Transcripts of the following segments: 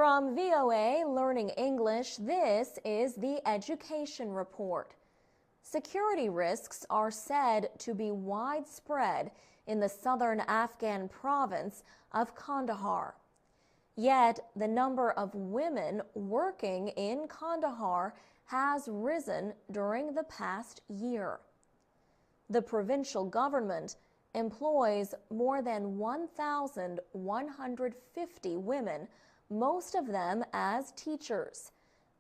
From VOA Learning English, this is the Education Report. Security risks are said to be widespread in the southern Afghan province of Kandahar. Yet, the number of women working in Kandahar has risen during the past year. The provincial government employs more than 1,150 women, most of them as teachers.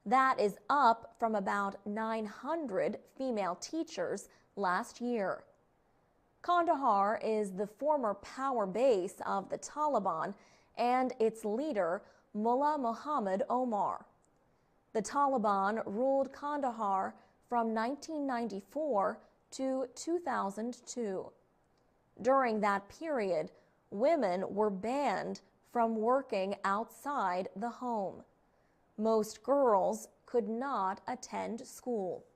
That is up from about 900 female teachers last year. Kandahar is the former power base of the Taliban and its leader, Mullah Muhammad Omar. The Taliban ruled Kandahar from 1994 to 2002. During that period, women were banned from working outside the home. Most girls could not attend school.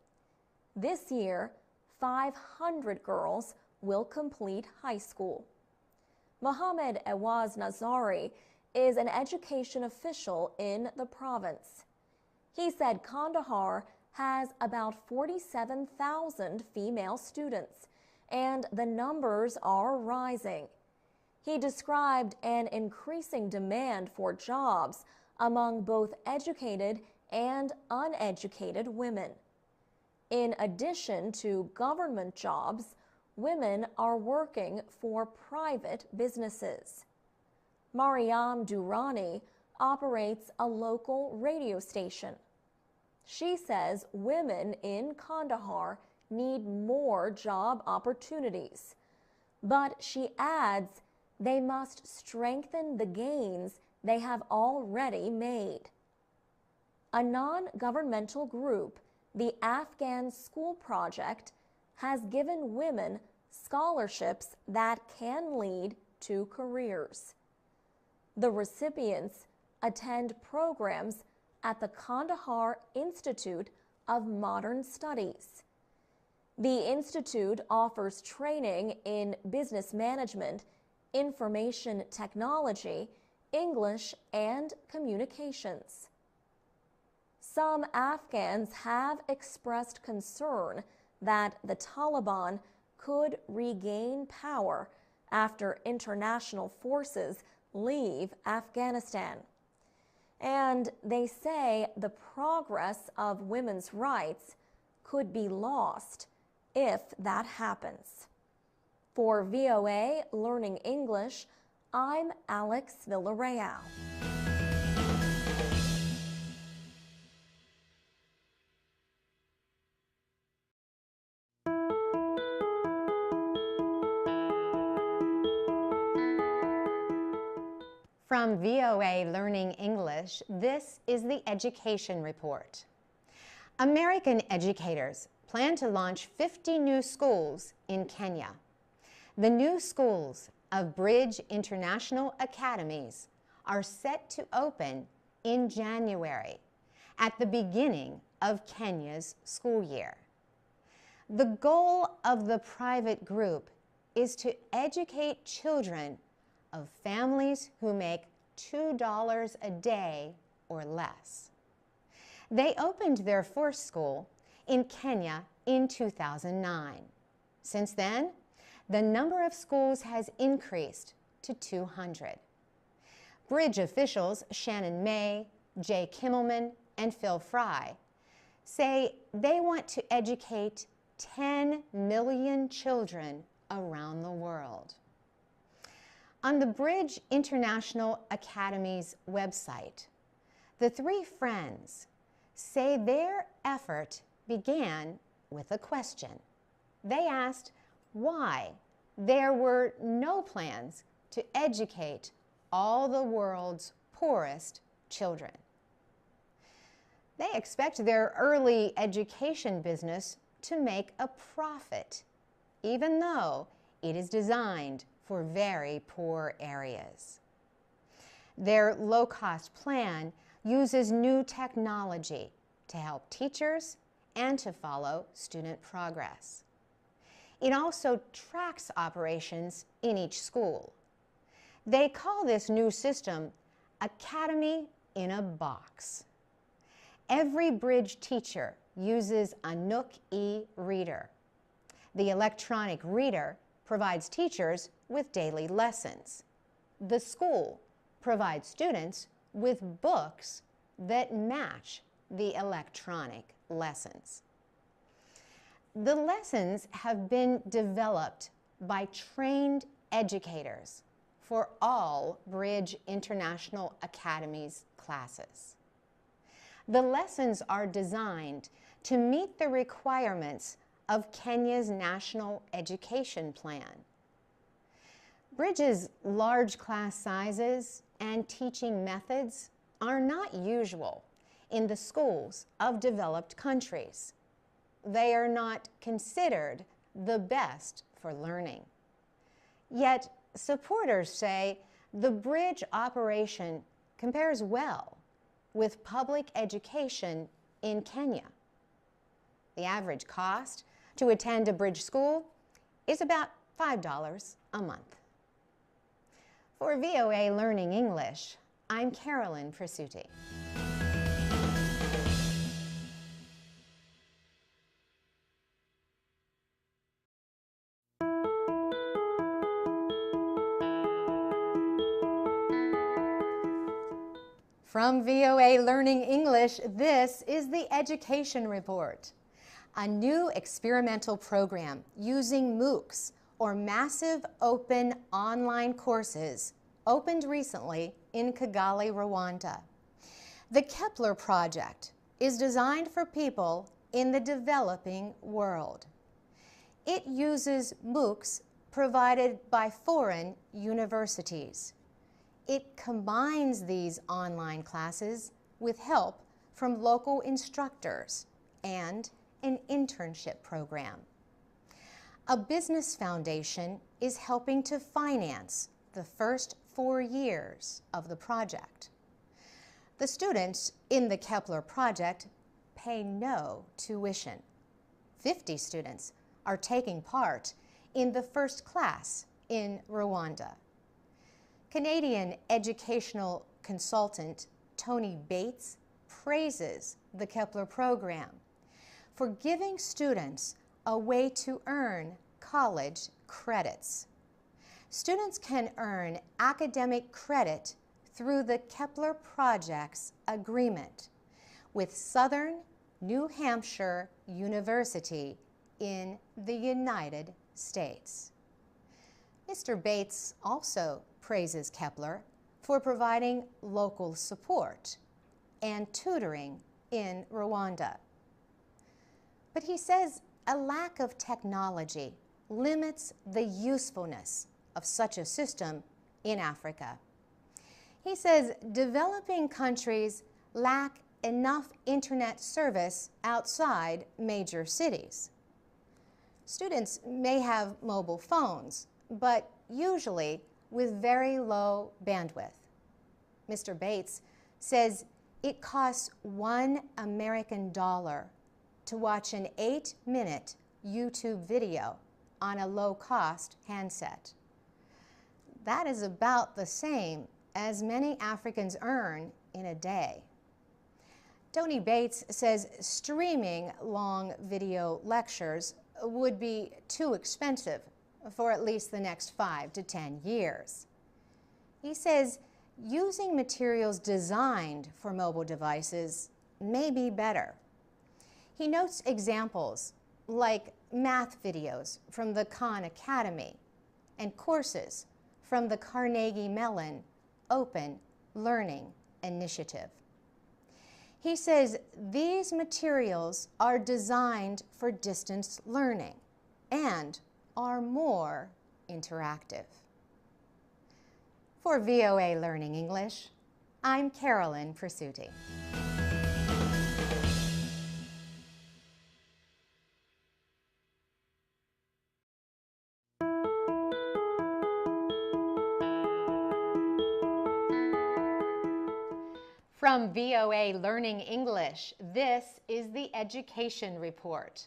This year, 500 girls will complete high school. Mohammed Awaz Nazari is an education official in the province. He said Kandahar has about 47,000 female students, and the numbers are rising. He described an increasing demand for jobs among both educated and uneducated women. In addition to government jobs, women are working for private businesses. Mariam Durrani operates a local radio station. She says women in Kandahar need more job opportunities, but she adds they must strengthen the gains they have already made. A non-governmental group, the Afghan School Project, has given women scholarships that can lead to careers. The recipients attend programs at the Kandahar Institute of Modern Studies. The institute offers training in business management, information technology, English, and communications. Some Afghans have expressed concern that the Taliban could regain power after international forces leave Afghanistan. And they say the progress of women's rights could be lost if that happens. For VOA Learning English, I'm Alex Villarreal. From VOA Learning English, this is the Education Report. American educators plan to launch 50 new schools in Kenya. The new schools of Bridge International Academies are set to open in January, at the beginning of Kenya's school year. The goal of the private group is to educate children of families who make $2 a day or less. They opened their first school in Kenya in 2009. Since then, the number of schools has increased to 200. Bridge officials Shannon May, Jay Kimmelman, and Phil Fry say they want to educate 10 million children around the world. On the Bridge International Academy's website, the three friends say their effort began with a question. They asked why there were no plans to educate all the world's poorest children. They expect their early education business to make a profit, even though it is designed for very poor areas. Their low-cost plan uses new technology to help teachers and to follow student progress. It also tracks operations in each school. They call this new system Academy in a box. Every bridge teacher uses a Nook e-reader. The electronic reader provides teachers with daily lessons. The school provides students with books that match the electronic lessons. The lessons have been developed by trained educators for all Bridge International Academy's classes. The lessons are designed to meet the requirements of Kenya's National Education Plan. Bridge's large class sizes and teaching methods are not usual in the schools of developed countries. They are not considered the best for learning. Yet, supporters say the bridge operation compares well with public education in Kenya. The average cost to attend a bridge school is about $5 a month. For VOA Learning English, I'm Carolyn Prasuti. From VOA Learning English, this is the Education Report. A new experimental program using MOOCs, or Massive Open Online Courses, opened recently in Kigali, Rwanda. The Kepler project is designed for people in the developing world. It uses MOOCs provided by foreign universities. It combines these online classes with help from local instructors and an internship program. A business foundation is helping to finance the first 4 years of the project. The students in the Kepler project pay no tuition. 50 students are taking part in the first class in Rwanda. Canadian educational consultant Tony Bates praises the Kepler program for giving students a way to earn college credits. Students can earn academic credit through the Kepler Project's agreement with Southern New Hampshire University in the United States. Mr. Bates also praises Kepler for providing local support and tutoring in Rwanda. But he says a lack of technology limits the usefulness of such a system in Africa. He says developing countries lack enough internet service outside major cities. Students may have mobile phones, but usually with very low bandwidth. Mr. Bates says it costs $1 American to watch an 8-minute YouTube video on a low-cost handset. That is about the same as many Africans earn in a day. Tony Bates says streaming long video lectures would be too expensive for at least the next 5 to 10 years. He says using materials designed for mobile devices may be better. He notes examples like math videos from the Khan Academy and courses from the Carnegie Mellon Open Learning Initiative. He says these materials are designed for distance learning and are more interactive. For VOA Learning English, I'm Carolyn Prasuti. From VOA Learning English, this is the Education Report.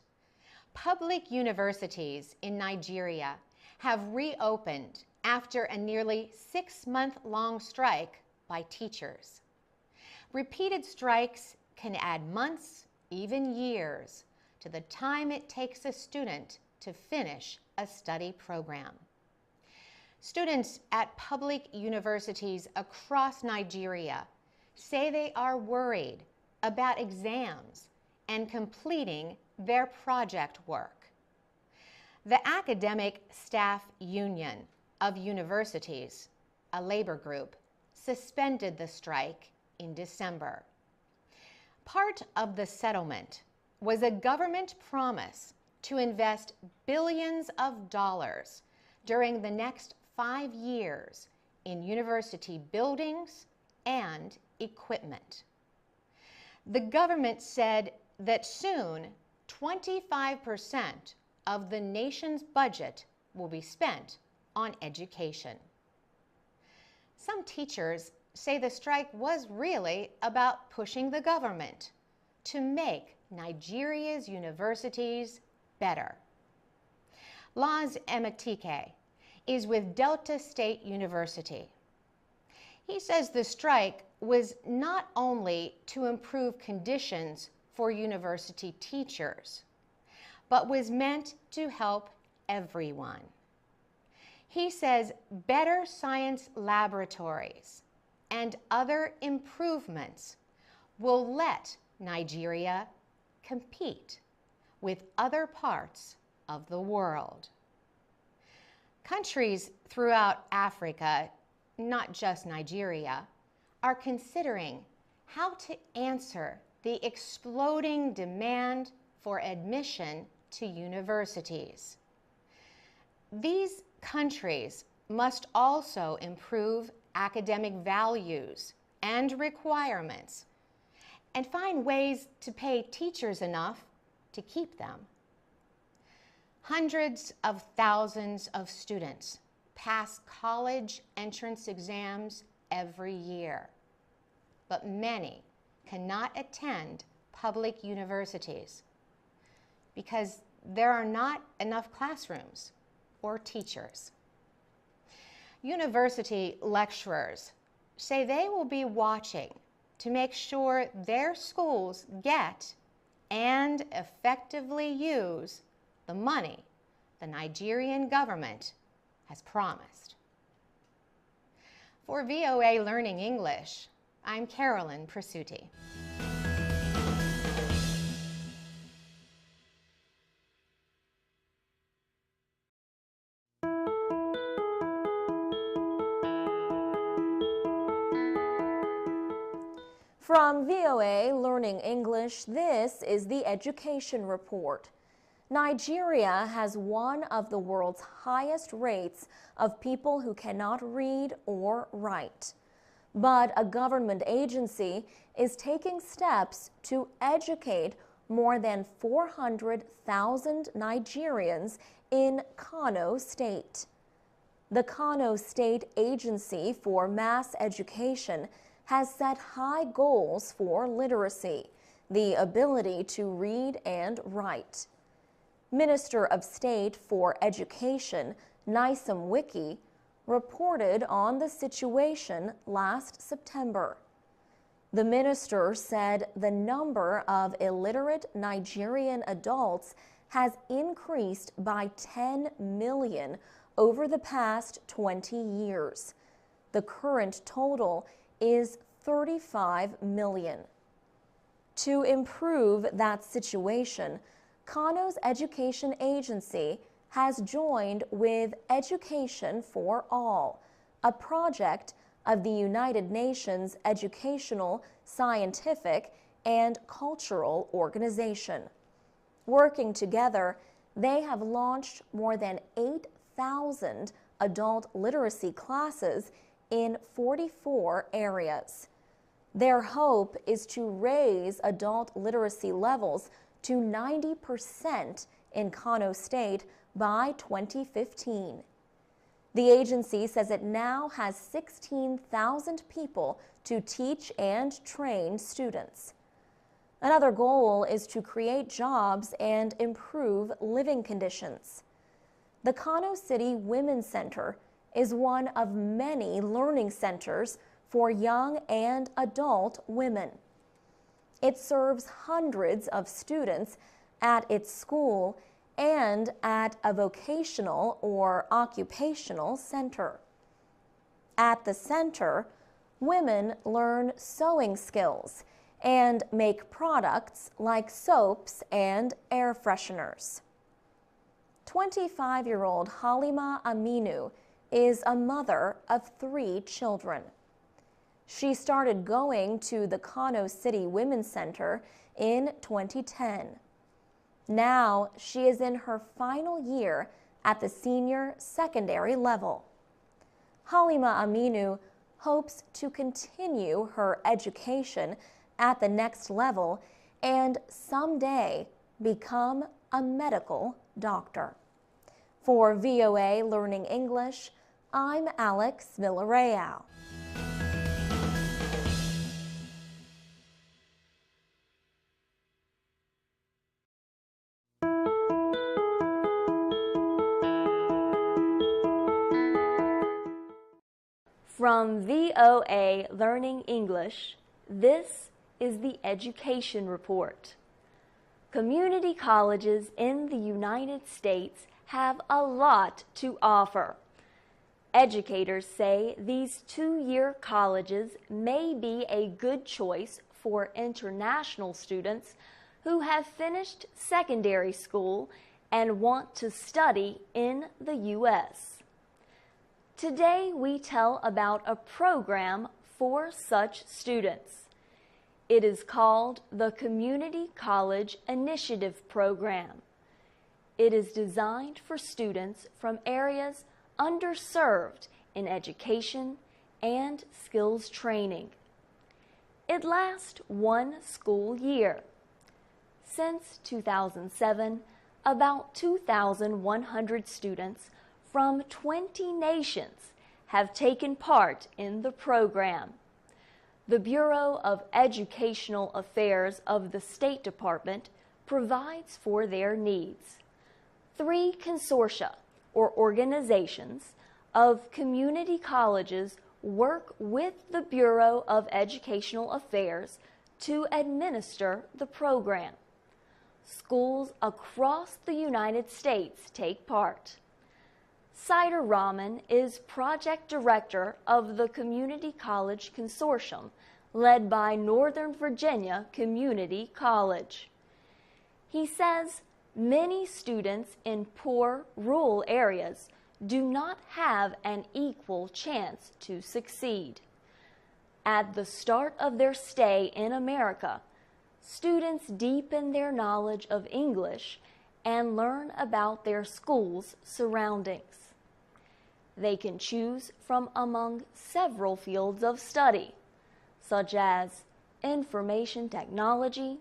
Public universities in Nigeria have reopened after a nearly 6-month-long strike by teachers. Repeated strikes can add months, even years, to the time it takes a student to finish a study program. Students at public universities across Nigeria say they are worried about exams and completing their project work. The Academic Staff Union of Universities, a labor group, suspended the strike in December. Part of the settlement was a government promise to invest billions of dollars during the next 5 years in university buildings and equipment. The government said that soon 25% of the nation's budget will be spent on education. Some teachers say the strike was really about pushing the government to make Nigeria's universities better. Laz Ematike is with Delta State University. He says the strike was not only to improve conditions for university teachers, but was meant to help everyone. He says better science laboratories and other improvements will let Nigeria compete with other parts of the world. Countries throughout Africa, not just Nigeria, are considering how to answer the exploding demand for admission to universities. These countries must also improve academic values and requirements and find ways to pay teachers enough to keep them. Hundreds of thousands of students pass college entrance exams every year, but many cannot attend public universities because there are not enough classrooms or teachers. University lecturers say they will be watching to make sure their schools get and effectively use the money the Nigerian government has promised. For VOA Learning English, I'm Carolyn Presutti. From VOA Learning English, this is the Education Report. Nigeria has one of the world's highest rates of people who cannot read or write. But a government agency is taking steps to educate more than 400,000 Nigerians in Kano State. The Kano State Agency for Mass Education has set high goals for literacy, the ability to read and write. Minister of State for Education, Nyesom Wike, reported on the situation last September. The minister said the number of illiterate Nigerian adults has increased by 10 million over the past 20 years. The current total is 35 million. To improve that situation, Kano's education agency has joined with Education for All, a project of the United Nations Educational, Scientific, and Cultural Organization. Working together, they have launched more than 8,000 adult literacy classes in 44 areas. Their hope is to raise adult literacy levels to 90% in Kano State by 2015. The agency says it now has 16,000 people to teach and train students. Another goal is to create jobs and improve living conditions. The Kano City Women's Center is one of many learning centers for young and adult women. It serves hundreds of students at its school and at a vocational or occupational center. At the center, women learn sewing skills and make products like soaps and air fresheners. 25-year-old Halima Aminu is a mother of 3 children. She started going to the Kano City Women's Center in 2010. Now she is in her final year at the senior secondary level. Halima Aminu hopes to continue her education at the next level and someday become a medical doctor. For VOA Learning English, I'm Alex Villarreal. From VOA Learning English, this is the Education Report. Community colleges in the United States have a lot to offer. Educators say these 2-year colleges may be a good choice for international students who have finished secondary school and want to study in the U.S. Today we tell about a program for such students. It is called the Community College Initiative Program. It is designed for students from areas underserved in education and skills training. It lasts 1 school year. Since 2007, about 2,100 students from 20 nations have taken part in the program. The Bureau of Educational Affairs of the State Department provides for their needs. 3 consortia, or organizations, of community colleges work with the Bureau of Educational Affairs to administer the program. Schools across the United States take part. Cider Rahman is project director of the Community College Consortium, led by Northern Virginia Community College. He says many students in poor rural areas do not have an equal chance to succeed. At the start of their stay in America, students deepen their knowledge of English and learn about their school's surroundings. They can choose from among several fields of study, such as information technology,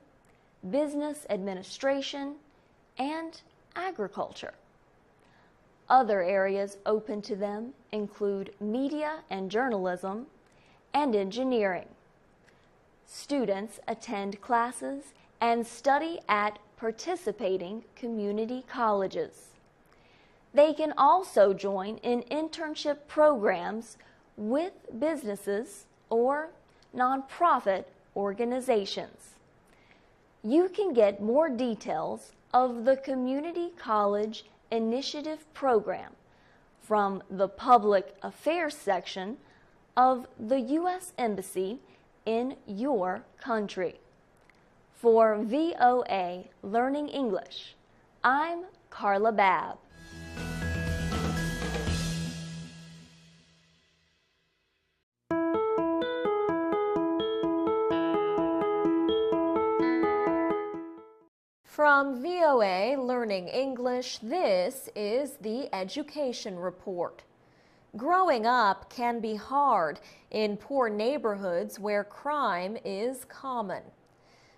business administration, and agriculture. Other areas open to them include media and journalism and engineering. Students attend classes and study at participating community colleges. They can also join in internship programs with businesses or nonprofit organizations. You can get more details of the Community College Initiative Program from the Public Affairs section of the U.S. Embassy in your country. For VOA Learning English, I'm Carla Babb. From VOA Learning English, this is the Education Report. Growing up can be hard in poor neighborhoods where crime is common.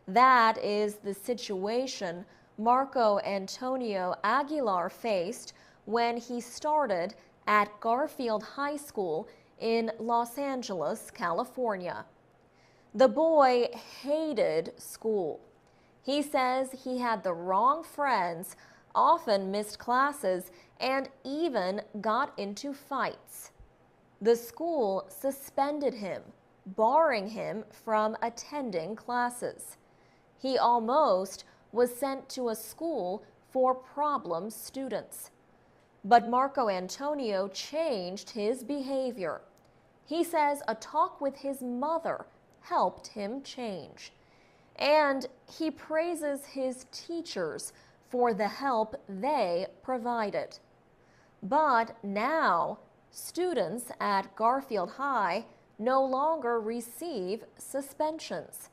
That is the situation Marco Antonio Aguilar faced when he started at Garfield High School in Los Angeles, California. The boy hated school. He says he had the wrong friends, often missed classes, and even got into fights. The school suspended him. barring him from attending classes. He almost was sent to a school for problem students. But Marco Antonio changed his behavior. He says a talk with his mother helped him change. And he praises his teachers for the help they provided. But now, students at Garfield High no longer receive suspensions.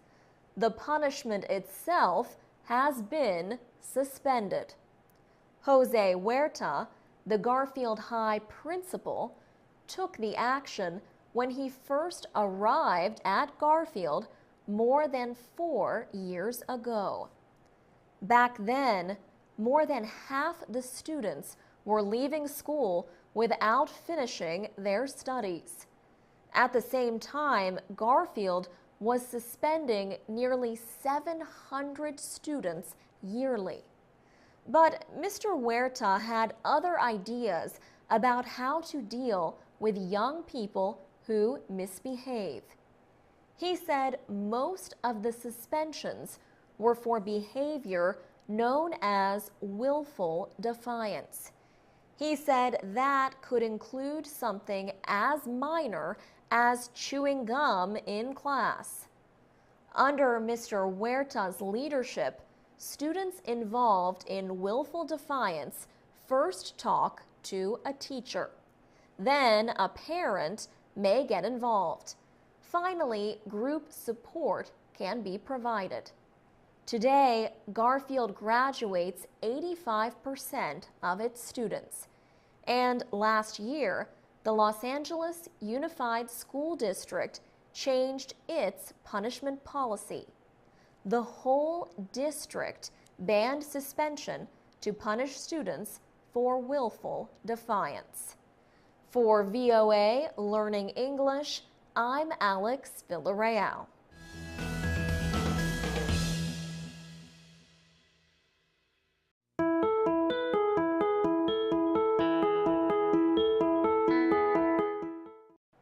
The punishment itself has been suspended. Jose Huerta, the Garfield High principal, took the action when he first arrived at Garfield more than 4 years ago. Back then, more than half the students were leaving school without finishing their studies. At the same time, Garfield was suspending nearly 700 students yearly. But Mr. Huerta had other ideas about how to deal with young people who misbehave. He said most of the suspensions were for behavior known as willful defiance. He said that could include something as minor as chewing gum in class. Under Mr. Huerta's leadership, students involved in willful defiance first talk to a teacher. Then a parent may get involved. Finally, group support can be provided. Today, Garfield graduates 85% of its students. And last year, the Los Angeles Unified School District changed its punishment policy. The whole district banned suspension to punish students for willful defiance. For VOA Learning English, I'm Alex Villarreal.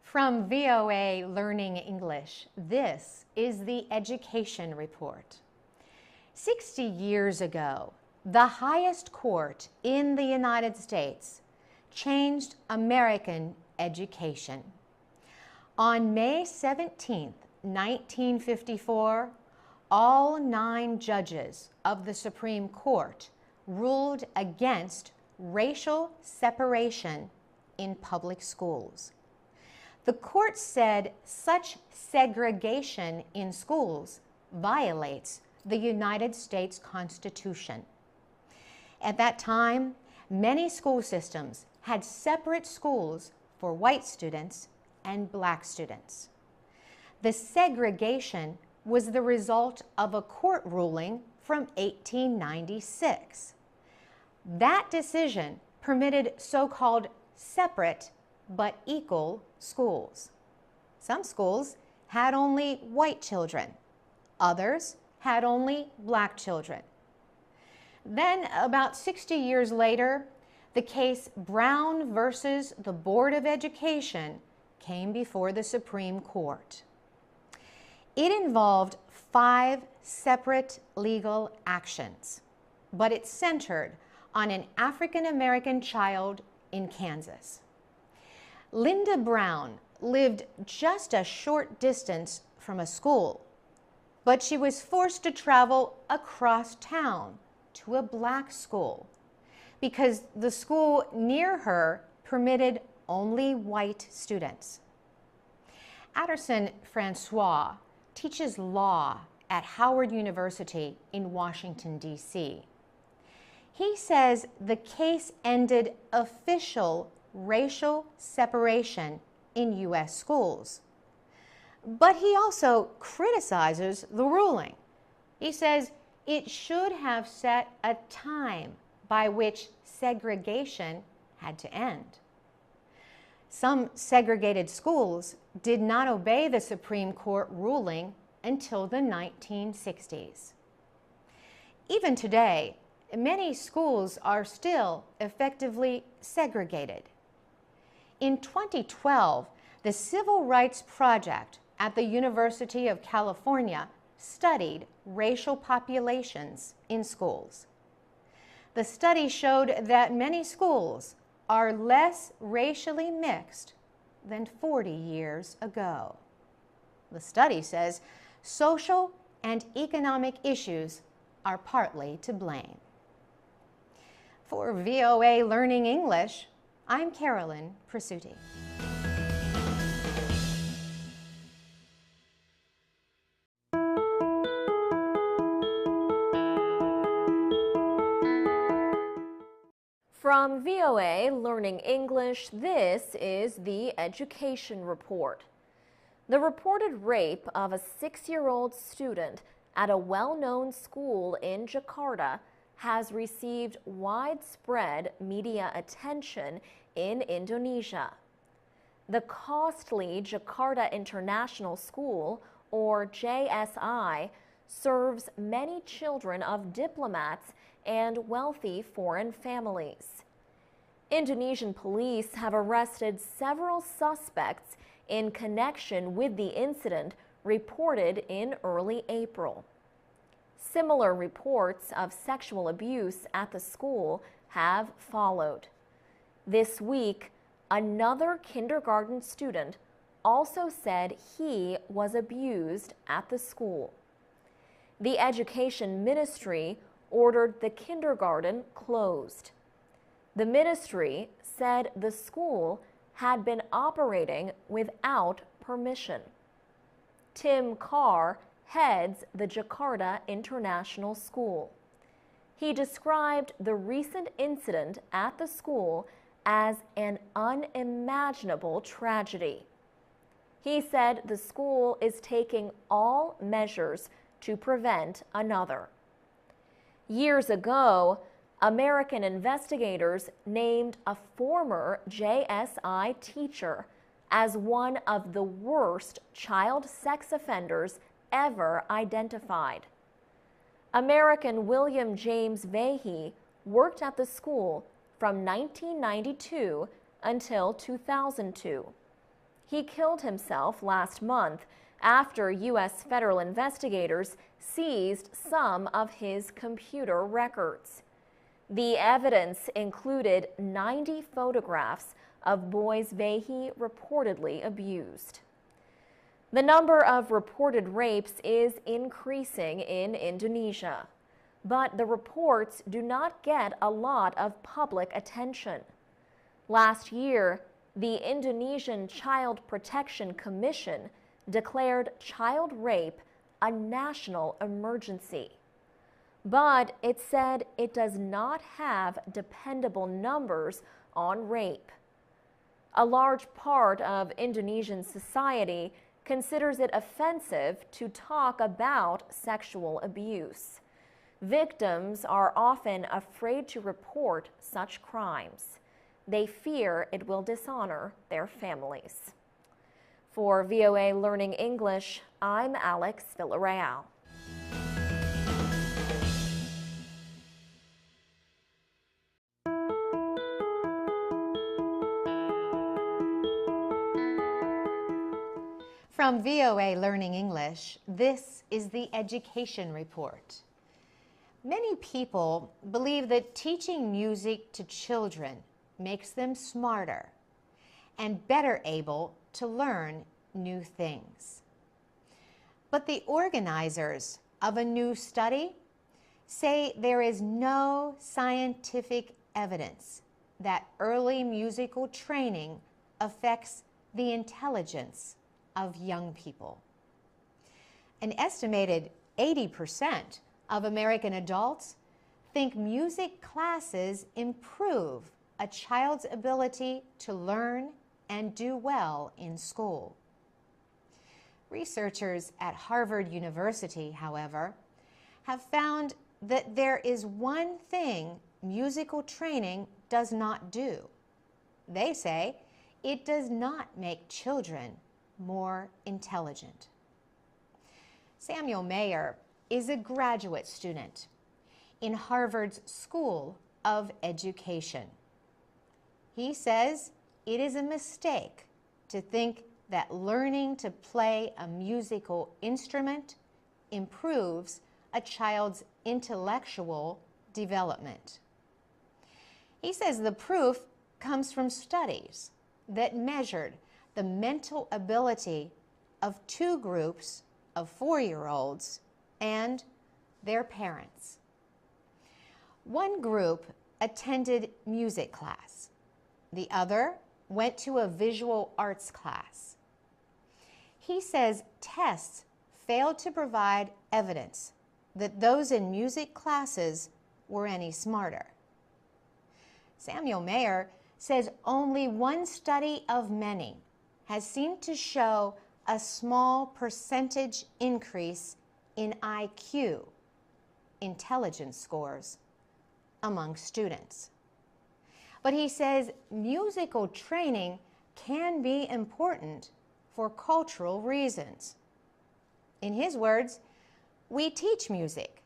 From VOA Learning English, this is the Education Report. 60 years ago, the highest court in the United States changed American education. On May 17, 1954, all 9 judges of the Supreme Court ruled against racial separation in public schools. The court said such segregation in schools violates the United States Constitution. At that time, many school systems had separate schools for white students and black students. The segregation was the result of a court ruling from 1896. That decision permitted so-called separate but equal schools. Some schools had only white children. Others had only black children. Then, about 60 years later, the case Brown versus the Board of Education came before the Supreme Court. It involved 5 separate legal actions, but it centered on an African American child in Kansas. Linda Brown lived just a short distance from a school, but she was forced to travel across town to a black school because the school near her permitted only white students. Aderson Francois teaches law at Howard University in Washington, D.C. He says the case ended official racial separation in U.S. schools. But he also criticizes the ruling. He says it should have set a time by which segregation had to end. Some segregated schools did not obey the Supreme Court ruling until the 1960s. Even today, many schools are still effectively segregated. In 2012, the Civil Rights Project at the University of California studied racial populations in schools. The study showed that many schools are less racially mixed than 40 years ago. The study says social and economic issues are partly to blame. For VOA Learning English, I'm Carolyn Presutti. From VOA Learning English, this is the Education Report. The reported rape of a 6-year-old student at a well-known school in Jakarta has received widespread media attention in Indonesia. The costly Jakarta International School, or JSI, serves many children of diplomats and wealthy foreign families. Indonesian police have arrested several suspects in connection with the incident reported in early April. Similar reports of sexual abuse at the school have followed. This week, another kindergarten student also said he was abused at the school. The Education Ministry ordered the kindergarten closed. The ministry said the school had been operating without permission. Tim Carr heads the Jakarta International School. He described the recent incident at the school as an unimaginable tragedy. He said the school is taking all measures to prevent another. Years ago, American investigators named a former JSI teacher as one of the worst child sex offenders ever identified. American William James Vahey worked at the school from 1992 until 2002. He killed himself last month after U.S. federal investigators seized some of his computer records. The evidence included 90 photographs of boys Vahey reportedly abused. The number of reported rapes is increasing in Indonesia, but the reports do not get a lot of public attention. Last year, the Indonesian Child Protection Commission declared child rape a national emergency. But it said it does not have dependable numbers on rape. A large part of Indonesian society considers it offensive to talk about sexual abuse. Victims are often afraid to report such crimes. They fear it will dishonor their families. For VOA Learning English, I'm Alex Villarreal. From VOA Learning English, this is the Education Report. Many people believe that teaching music to children makes them smarter and better able to learn new things. But the organizers of a new study say there is no scientific evidence that early musical training affects the intelligence of young people. An estimated 80% of American adults think music classes improve a child's ability to learn and do well in school. Researchers at Harvard University, however, have found that there is one thing musical training does not do. They say it does not make children more intelligent. Samuel Mayer is a graduate student in Harvard's School of Education. He says it is a mistake to think that learning to play a musical instrument improves a child's intellectual development. He says the proof comes from studies that measured the mental ability of two groups of 4-year-olds and their parents. One group attended music class. The other went to a visual arts class. He says tests failed to provide evidence that those in music classes were any smarter. Samuel Mayer says only one study of many has seemed to show a small percentage increase in IQ, intelligence scores, among students. But he says musical training can be important for cultural reasons. In his words, we teach music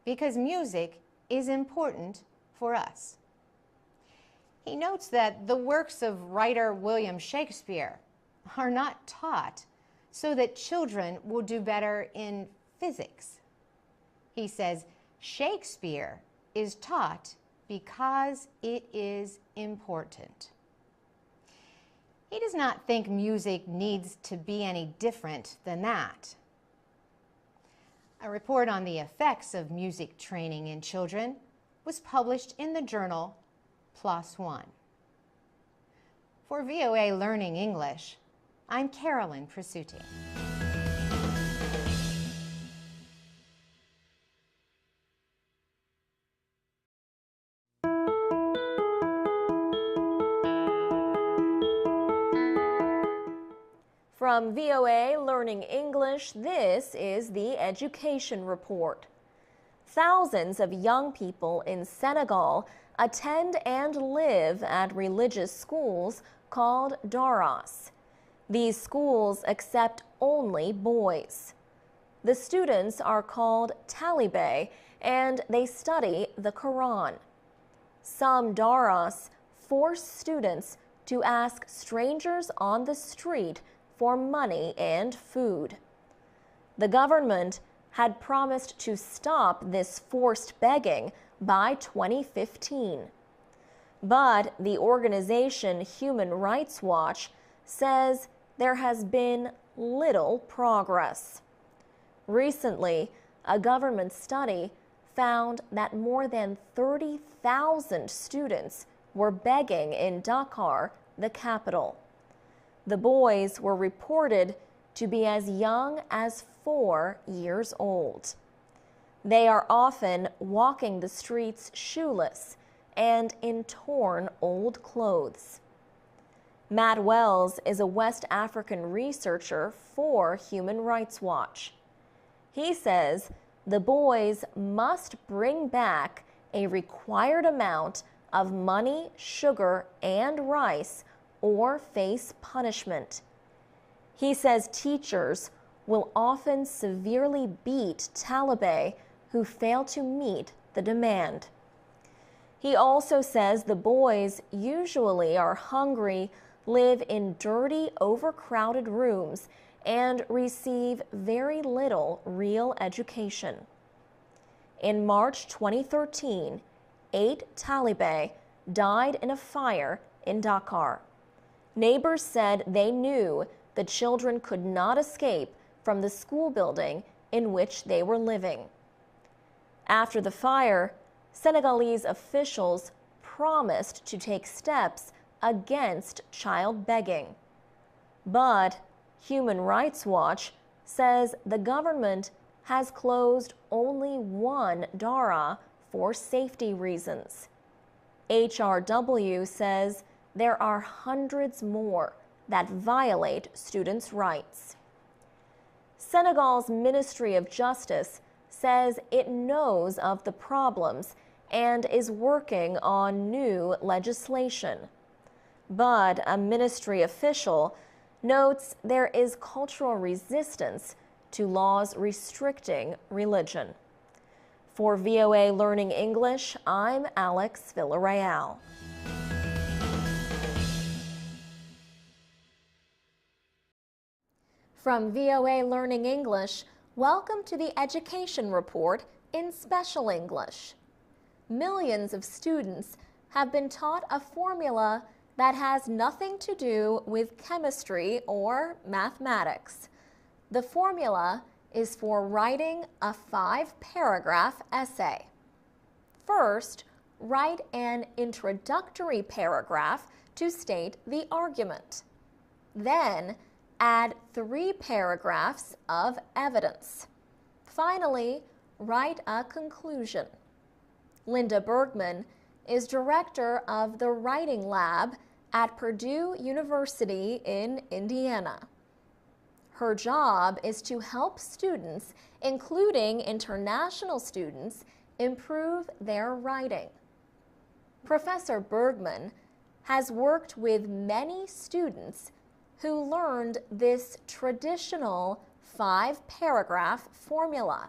because music is important for us. He notes that the works of writer William Shakespeare are not taught so that children will do better in physics. He says Shakespeare is taught because it is important. He does not think music needs to be any different than that. A report on the effects of music training in children was published in the journal PLOS ONE. For VOA Learning English, I'm Carolyn Presutti. From VOA Learning English, this is the Education Report. Thousands of young people in Senegal attend and live at religious schools called daras. These schools accept only boys. The students are called talibé and they study the Quran. Some daras force students to ask strangers on the street for money and food. The government had promised to stop this forced begging by 2015. But the organization Human Rights Watch says there has been little progress. Recently, a government study found that more than 30,000 students were begging in Dakar, the capital. The boys were reported to be as young as 4 years old. They are often walking the streets shoeless and in torn old clothes. Matt Wells is a West African researcher for Human Rights Watch. He says the boys must bring back a required amount of money, sugar, and rice or face punishment. He says teachers will often severely beat talibé who fail to meet the demand. He also says the boys usually are hungry, live in dirty, overcrowded rooms, and receive very little real education. In March 2013, 8 talibé died in a fire in Dakar. Neighbors said they knew the children could not escape from the school building in which they were living. After the fire, Senegalese officials promised to take steps against child begging. But Human Rights Watch says the government has closed only one dara for safety reasons. HRW says there are hundreds more that violate students' rights. Senegal's Ministry of Justice says it knows of the problems and is working on new legislation. But a ministry official notes there is cultural resistance to laws restricting religion. For VOA Learning English, I'm Alex Villarreal. From VOA Learning English, welcome to the Education Report in Special English. Millions of students have been taught a formula that has nothing to do with chemistry or mathematics. The formula is for writing a 5-paragraph essay. First, write an introductory paragraph to state the argument. Then, add 3 paragraphs of evidence. Finally, write a conclusion. Linda Bergman is director of the Writing Lab at Purdue University in Indiana. Her job is to help students, including international students, improve their writing. Professor Bergman has worked with many students who learned this traditional 5-paragraph formula.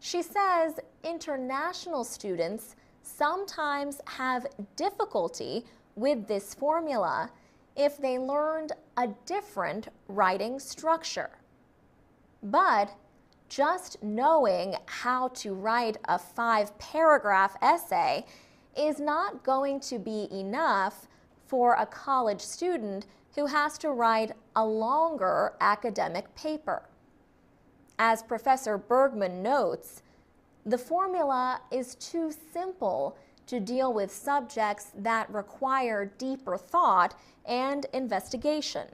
She says international students sometimes have difficulty with this formula if they learned a different writing structure. But just knowing how to write a 5-paragraph essay is not going to be enough for a college student who has to write a longer academic paper. As Professor Bergman notes, the formula is too simple to deal with subjects that require deeper thought and investigation.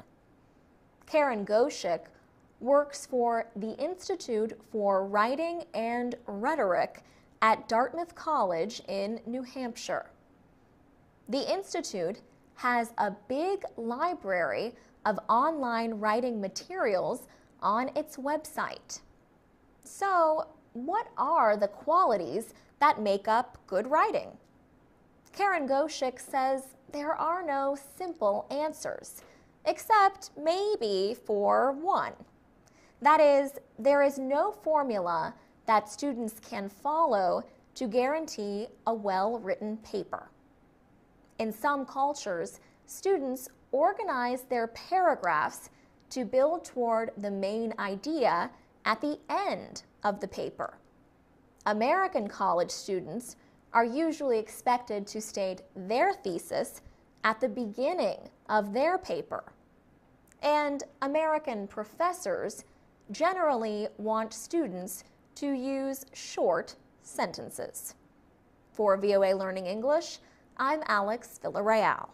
Karen Goshik works for the Institute for Writing and Rhetoric at Dartmouth College in New Hampshire. The Institute has a big library of online writing materials on its website. So, what are the qualities that make up good writing? Karen Goshik says there are no simple answers, except maybe for one. That is, there is no formula that students can follow to guarantee a well-written paper. In some cultures, students organize their paragraphs to build toward the main idea at the end of the paper. American college students are usually expected to state their thesis at the beginning of their paper. And American professors generally want students to use short sentences. For VOA Learning English, I'm Alex Villarreal.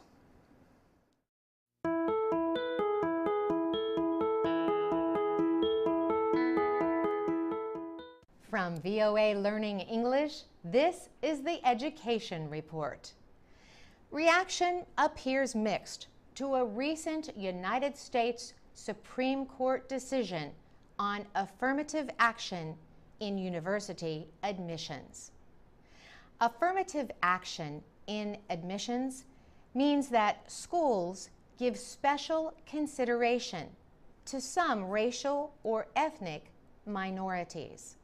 From VOA Learning English, this is the Education Report. Reaction appears mixed to a recent United States Supreme Court decision on affirmative action in university admissions. Affirmative action in admissions means that schools give special consideration to some racial or ethnic minorities.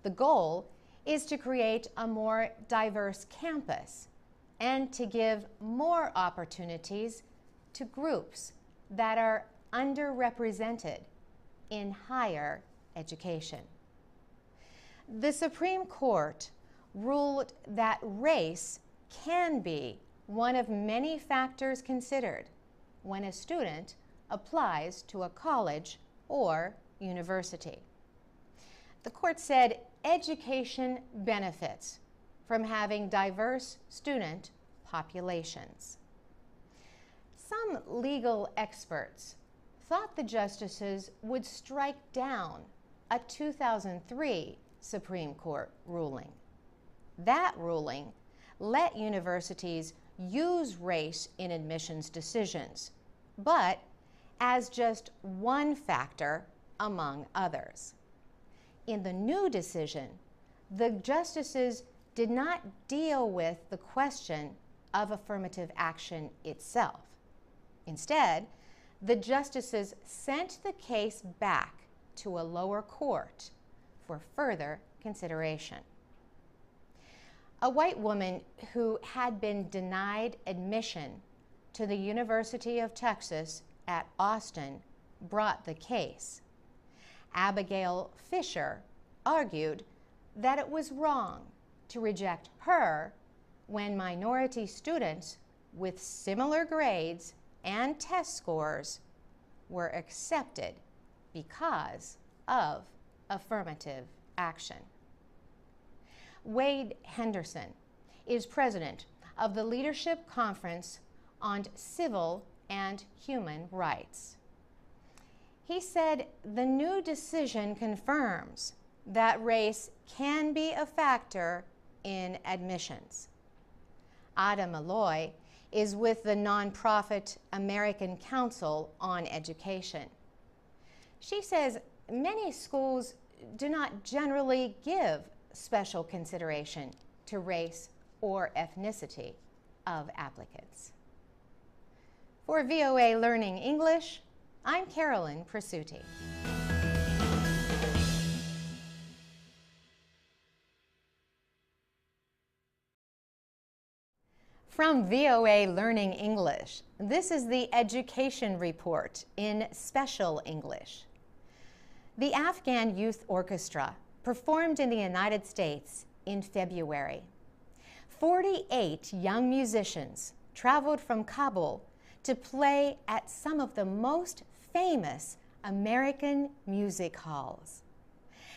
The goal is to create a more diverse campus and to give more opportunities to groups that are underrepresented in higher education. The Supreme Court ruled that race can be one of many factors considered when a student applies to a college or university. The court said education benefits from having diverse student populations. Some legal experts thought the justices would strike down a 2003 Supreme Court ruling. That ruling let universities use race in admissions decisions, but as just one factor among others. In the new decision, the justices did not deal with the question of affirmative action itself. Instead, the justices sent the case back to a lower court for further consideration. A white woman who had been denied admission to the University of Texas at Austin brought the case. Abigail Fisher argued that it was wrong to reject her when minority students with similar grades and test scores were accepted because of affirmative action. Wade Henderson is president of the Leadership Conference on Civil and Human Rights. He said the new decision confirms that race can be a factor in admissions. Ada Malloy is with the nonprofit American Council on Education. She says many schools do not generally give special consideration to race or ethnicity of applicants. For VOA Learning English, I'm Carolyn Presutti. From VOA Learning English, this is the Education Report in Special English. The Afghan Youth Orchestra performed in the United States in February. 48 young musicians traveled from Kabul to play at some of the most famous American music halls.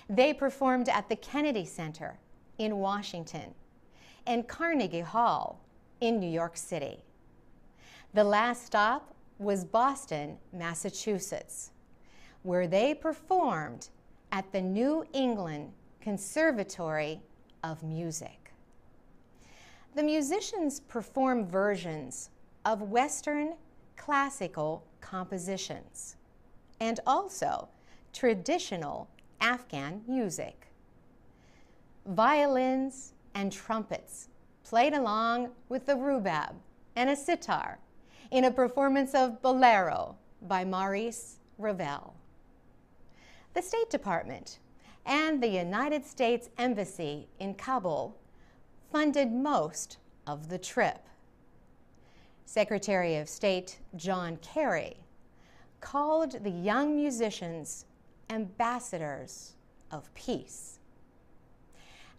They performed at the Kennedy Center in Washington and Carnegie Hall in New York City. The last stop was Boston, Massachusetts, where they performed at the New England Conservatory of Music. The musicians performed versions of Western classical compositions and also traditional Afghan music. Violins and trumpets played along with the rubab and a sitar in a performance of Bolero by Maurice Ravel. The State Department and the United States Embassy in Kabul funded most of the trip. Secretary of State John Kerry called the young musicians ambassadors of peace.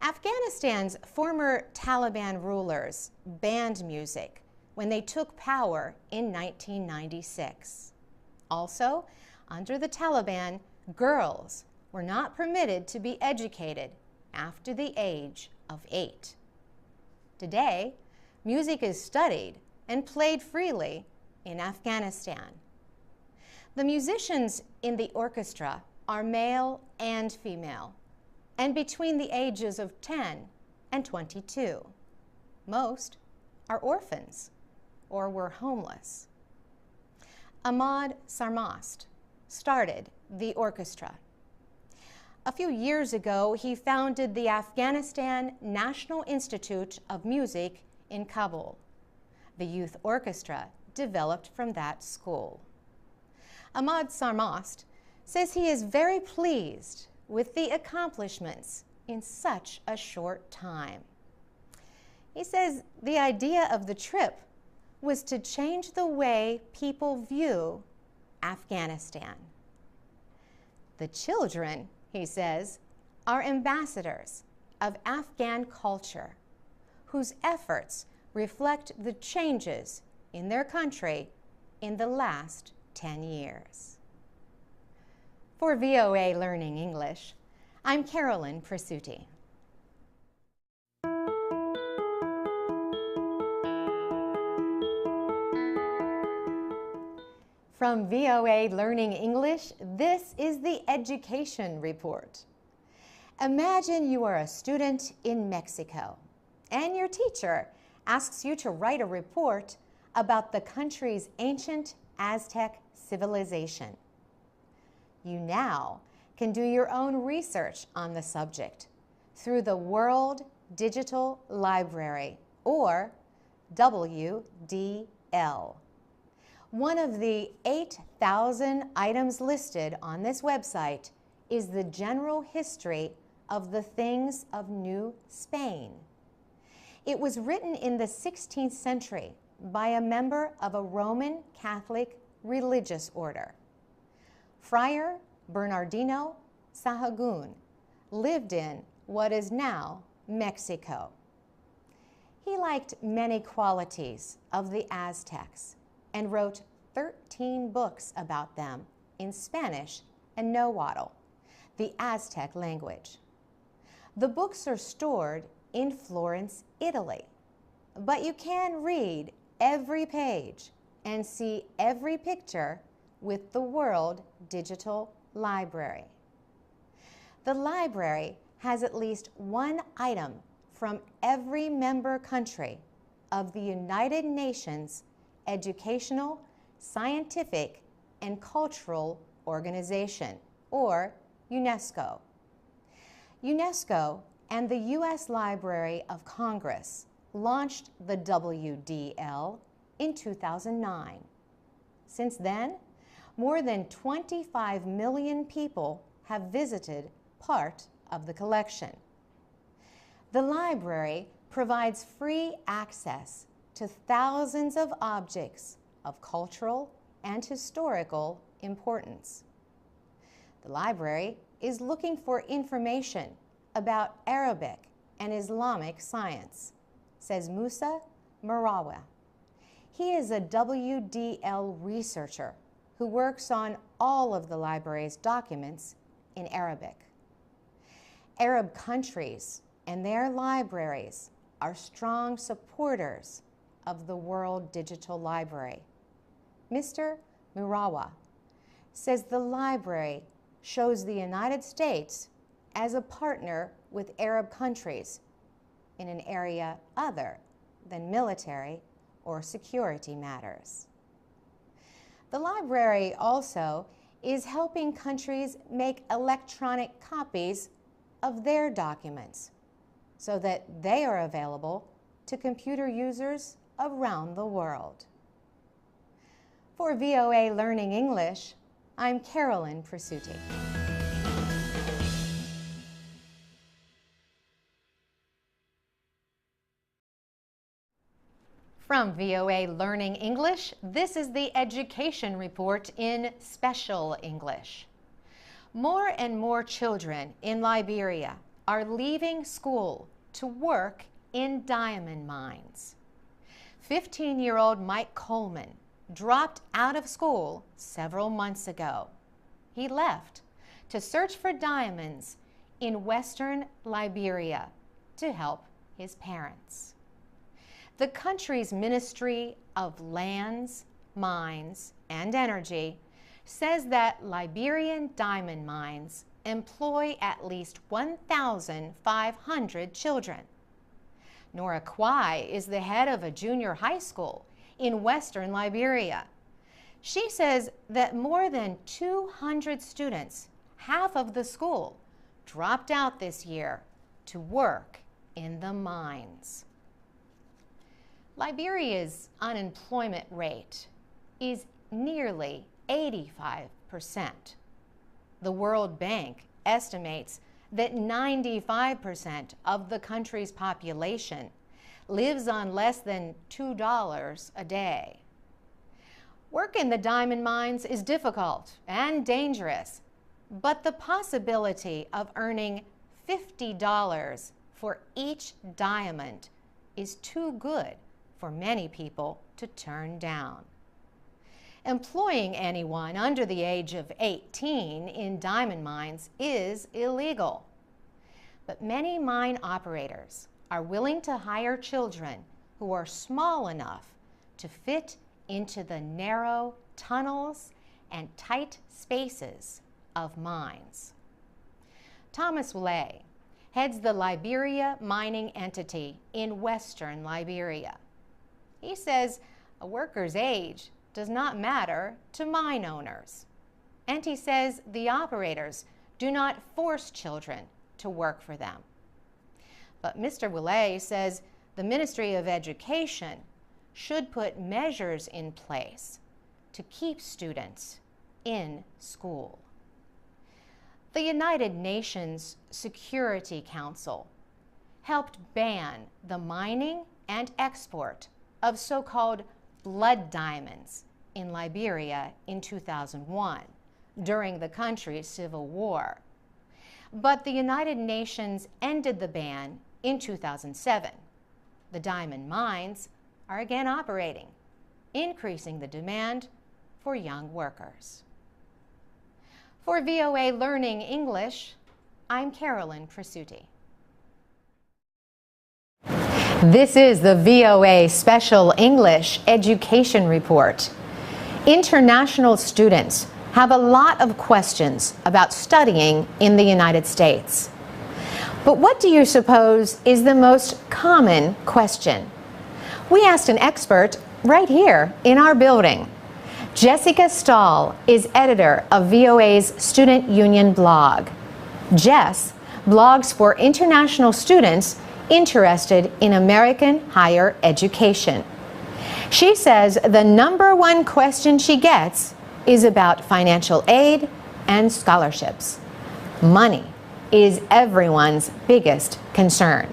Afghanistan's former Taliban rulers banned music when they took power in 1996. Also, under the Taliban, girls were not permitted to be educated after the age of 8. Today, music is studied and played freely in Afghanistan. The musicians in the orchestra are male and female, and between the ages of 10 and 22. Most are orphans or were homeless. Ahmad Sarmast started the orchestra. A few years ago, he founded the Afghanistan National Institute of Music in Kabul. The youth orchestra developed from that school. Ahmad Sarmast says he is very pleased with the accomplishments in such a short time. He says the idea of the trip was to change the way people view Afghanistan. The children, he says, are ambassadors of Afghan culture, whose efforts reflect the changes in their country in the last 10 years. For VOA Learning English, I'm Carolyn Presutti. From VOA Learning English, this is the Education Report. Imagine you are a student in Mexico, and your teacher asks you to write a report about the country's ancient Aztec civilization. You now can do your own research on the subject through the World Digital Library, or WDL. One of the 8,000 items listed on this website is the general history of the things of New Spain. It was written in the 16th century by a member of a Roman Catholic religious order. Friar Bernardino Sahagún lived in what is now Mexico. He liked many qualities of the Aztecs and wrote 13 books about them in Spanish and Nahuatl, the Aztec language. The books are stored in Florence, Italy, but you can read every page and see every picture with the World Digital Library. The library has at least one item from every member country of the United Nations Educational, Scientific, and Cultural Organization, or UNESCO. UNESCO and the U.S. Library of Congress launched the WDL in 2009. Since then, more than 25 million people have visited part of the collection. The library provides free access to thousands of objects of cultural and historical importance. The library is looking for information about Arabic and Islamic science, says Musa Marawa. He is a WDL researcher who works on all of the library's documents in Arabic. Arab countries and their libraries are strong supporters of the World Digital Library. Mr. Murawa says the library shows the United States as a partner with Arab countries in an area other than military or security matters. The library also is helping countries make electronic copies of their documents so that they are available to computer users around the world. For VOA Learning English, I'm Carolyn Presutti. From VOA Learning English, this is the Education Report in Special English. More and more children in Liberia are leaving school to work in diamond mines. 15-year-old Mike Coleman dropped out of school several months ago. He left to search for diamonds in western Liberia to help his parents. The country's Ministry of Lands, Mines, and Energy says that Liberian diamond mines employ at least 1,500 children. Nora Kwai is the head of a junior high school in western Liberia. She says that more than 200 students, half of the school, dropped out this year to work in the mines. Liberia's unemployment rate is nearly 85%. The World Bank estimates that 95% of the country's population lives on less than $2 a day. Work in the diamond mines is difficult and dangerous, but the possibility of earning $50 for each diamond is too good for many people to turn down. Employing anyone under the age of 18 in diamond mines is illegal. But many mine operators are willing to hire children who are small enough to fit into the narrow tunnels and tight spaces of mines. Thomas Lay heads the Liberia mining entity in western Liberia. He says a worker's age does not matter to mine owners. And he says the operators do not force children to work for them. But Mr. Willay says the Ministry of Education should put measures in place to keep students in school. The United Nations Security Council helped ban the mining and export of so-called blood diamonds in Liberia in 2001, during the country's civil war. But the United Nations ended the ban in 2007. The diamond mines are again operating, increasing the demand for young workers. For VOA Learning English, I'm Carolyn Prasuti. This is the VOA Special English Education Report. International students have a lot of questions about studying in the United States. But what do you suppose is the most common question? We asked an expert right here in our building. Jessica Stahl is editor of VOA's Student Union blog. Jess blogs for international students interested in American higher education. She says the #1 question she gets is about financial aid and scholarships. Money is everyone's biggest concern.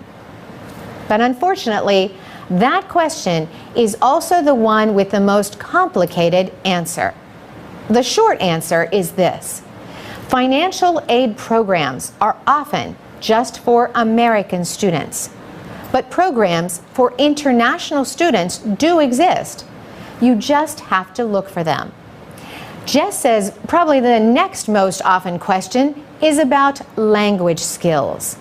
But unfortunately, that question is also the one with the most complicated answer. The short answer is this: financial aid programs are often just for American students, but programs for international students do exist. You just have to look for them. Jess says probably the next most often question is about language skills.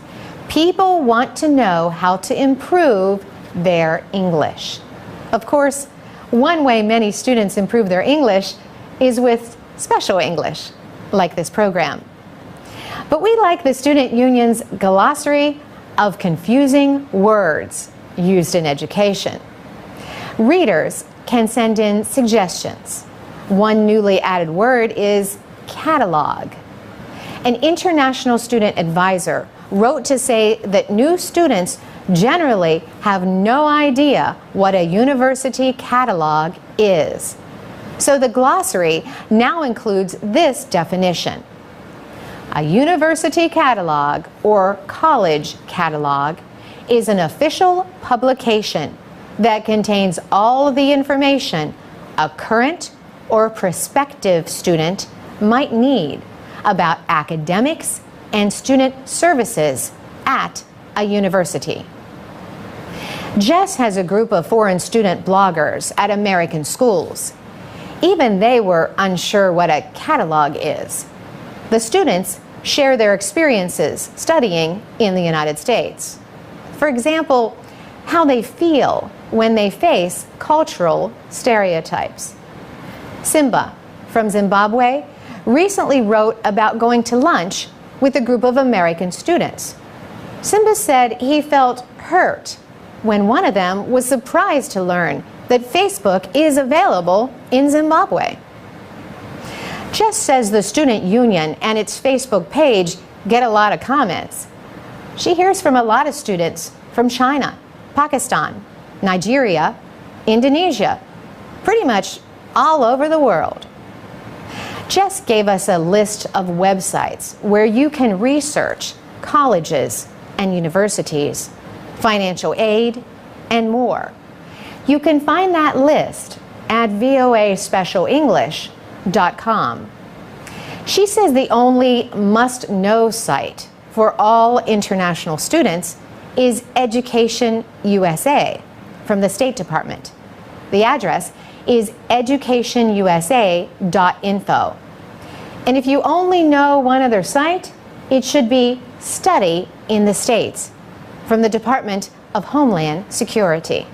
People want to know how to improve their English. Of course, one way many students improve their English is with special English, like this program. But we like the Student Union's glossary of confusing words used in education. Readers can send in suggestions. One newly added word is catalog. An international student advisor wrote to say that new students generally have no idea what a university catalog is. So the glossary now includes this definition. A university catalog or college catalog is an official publication that contains all of the information a current or prospective student might need about academics and student services at a university. Jess has a group of foreign student bloggers at American schools. Even they were unsure what a catalog is. The students share their experiences studying in the United States. For example, how they feel when they face cultural stereotypes. Simba from Zimbabwe recently wrote about going to lunch with a group of American students. Simba said he felt hurt when one of them was surprised to learn that Facebook is available in Zimbabwe. Jess says the Student Union and its Facebook page get a lot of comments. She hears from a lot of students from China, Pakistan, Nigeria, Indonesia, pretty much all over the world. Jess gave us a list of websites where you can research colleges and universities, financial aid, and more. You can find that list at voaspecialenglish.com. She says the only must-know site for all international students is Education USA from the State Department. The address is educationusa.info. And if you only know one other site, it should be Study in the States from the Department of Homeland Security.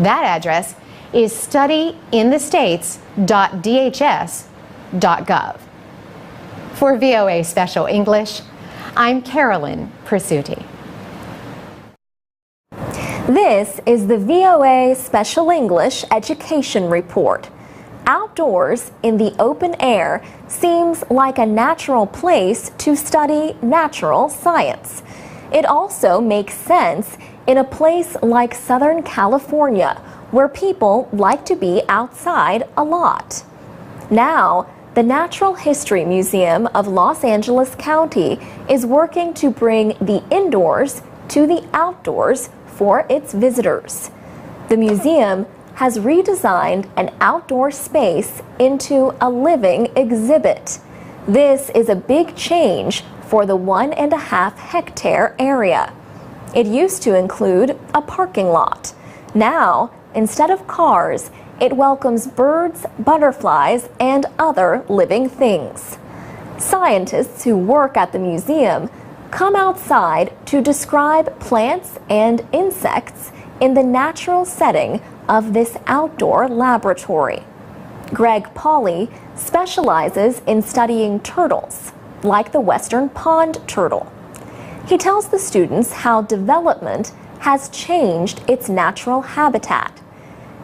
That address is studyinthestates.dhs.gov. For VOA Special English, I'm Carolyn Prasuti. This is the VOA Special English Education Report. Outdoors in the open air seems like a natural place to study natural science. It also makes sense in a place like Southern California, where people like to be outside a lot. Now, the Natural History Museum of Los Angeles County is working to bring the indoors to the outdoors for its visitors. The museum has redesigned an outdoor space into a living exhibit. This is a big change for the 1.5-hectare area. It used to include a parking lot. Now, instead of cars, it welcomes birds, butterflies, and other living things. Scientists who work at the museum come outside to describe plants and insects in the natural setting of this outdoor laboratory. Greg Pauly specializes in studying turtles, like the western pond turtle. He tells the students how development has changed its natural habitat.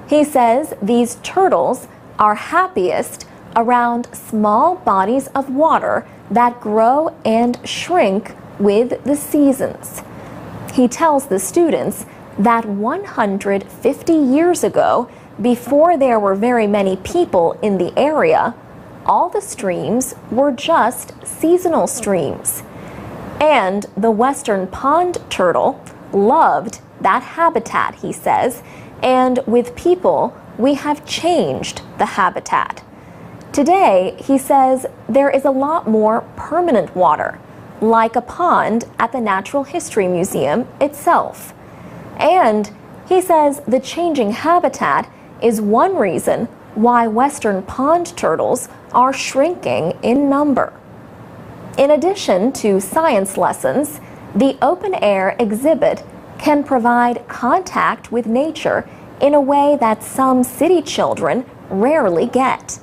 He says these turtles are happiest around small bodies of water that grow and shrink with the seasons. He tells the students that 150 years ago, before there were very many people in the area, all the streams were just seasonal streams. And the western pond turtle loved that habitat, he says, and with people, we have changed the habitat. Today, he says, there is a lot more permanent water, like a pond at the Natural History Museum itself. And he says the changing habitat is one reason why western pond turtles are shrinking in number. In addition to science lessons, the open-air exhibit can provide contact with nature in a way that some city children rarely get.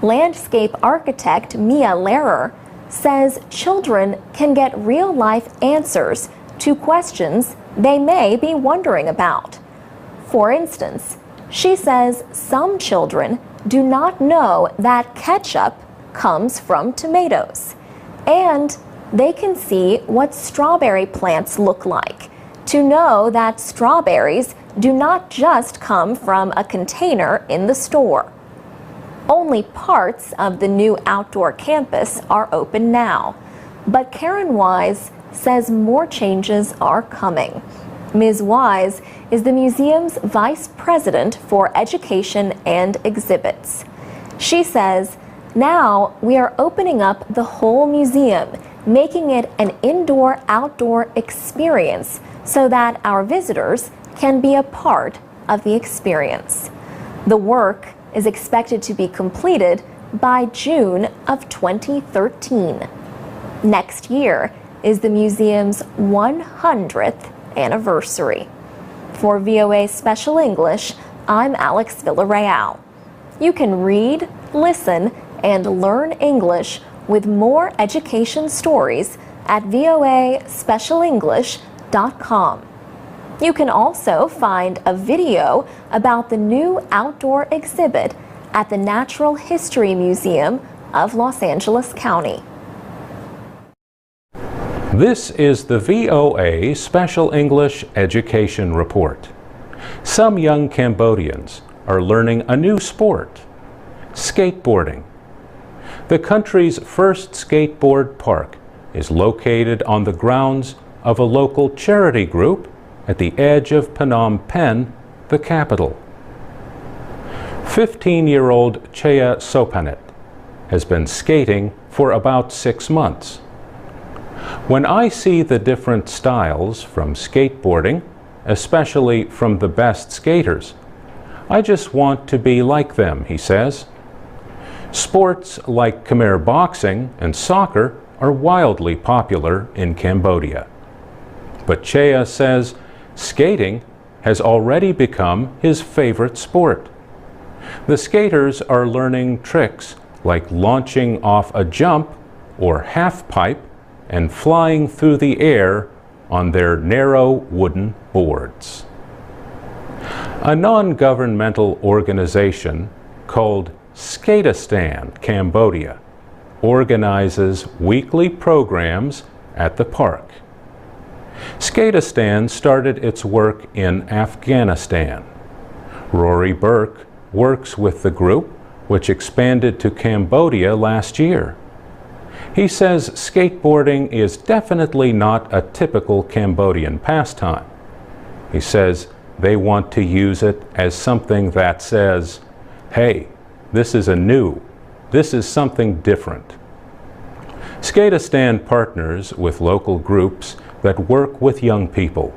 Landscape architect Mia Lehrer says children can get real-life answers to questions they may be wondering about. For instance, she says some children do not know that ketchup comes from tomatoes, and they can see what strawberry plants look like to know that strawberries do not just come from a container in the store. Only parts of the new outdoor campus are open now, but Karen Wise says more changes are coming. Ms. Wise is the museum's vice president for education and exhibits. She says, now we are opening up the whole museum, making it an indoor-outdoor experience so that our visitors can be a part of the experience. The work is expected to be completed by June of 2013. Next year is the museum's 100th anniversary. For VOA Special English, I'm Alex Villarreal. You can read, listen, and learn English with more education stories at voaspecialenglish.com. You can also find a video about the new outdoor exhibit at the Natural History Museum of Los Angeles County. This is the VOA Special English Education Report. Some young Cambodians are learning a new sport, skateboarding. The country's first skateboard park is located on the grounds of a local charity group at the edge of Phnom Penh, the capital. 15-year-old Chea Sopanet has been skating for about 6 months. When I see the different styles from skateboarding, especially from the best skaters, I just want to be like them, he says. Sports like Khmer boxing and soccer are wildly popular in Cambodia. But Chea says skating has already become his favorite sport. The skaters are learning tricks like launching off a jump or half pipe and flying through the air on their narrow wooden boards. A non-governmental organization called Skateistan Cambodia organizes weekly programs at the park. Skateistan started its work in Afghanistan. Rory Burke works with the group, which expanded to Cambodia last year. He says skateboarding is definitely not a typical Cambodian pastime. He says they want to use it as something that says, hey, this is something different. Skateistan partners with local groups that work with young people.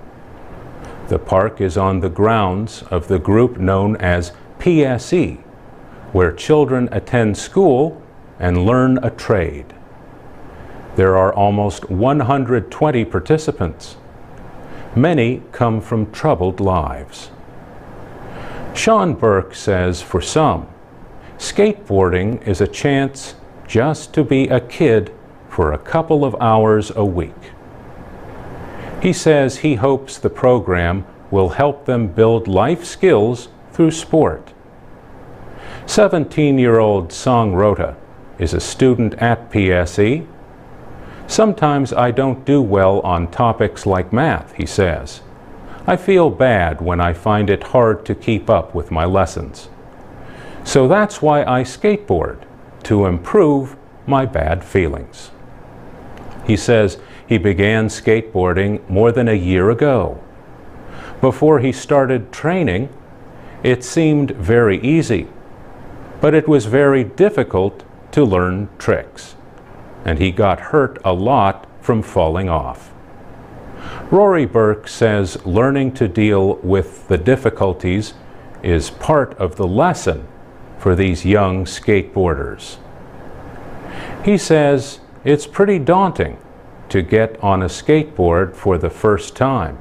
The park is on the grounds of the group known as PSE, where children attend school and learn a trade. There are almost 120 participants. Many come from troubled lives. Sean Burke says for some, skateboarding is a chance just to be a kid for a couple of hours a week. He says he hopes the program will help them build life skills through sport. 17-year-old Song Rota is a student at PSE. Sometimes I don't do well on topics like math, he says. I feel bad when I find it hard to keep up with my lessons. So that's why I skateboard, to improve my bad feelings. He says he began skateboarding more than a year ago. Before he started training, it seemed very easy, but it was very difficult to learn tricks, and he got hurt a lot from falling off. Rory Burke says learning to deal with the difficulties is part of the lesson for these young skateboarders. He says it's pretty daunting to get on a skateboard for the first time.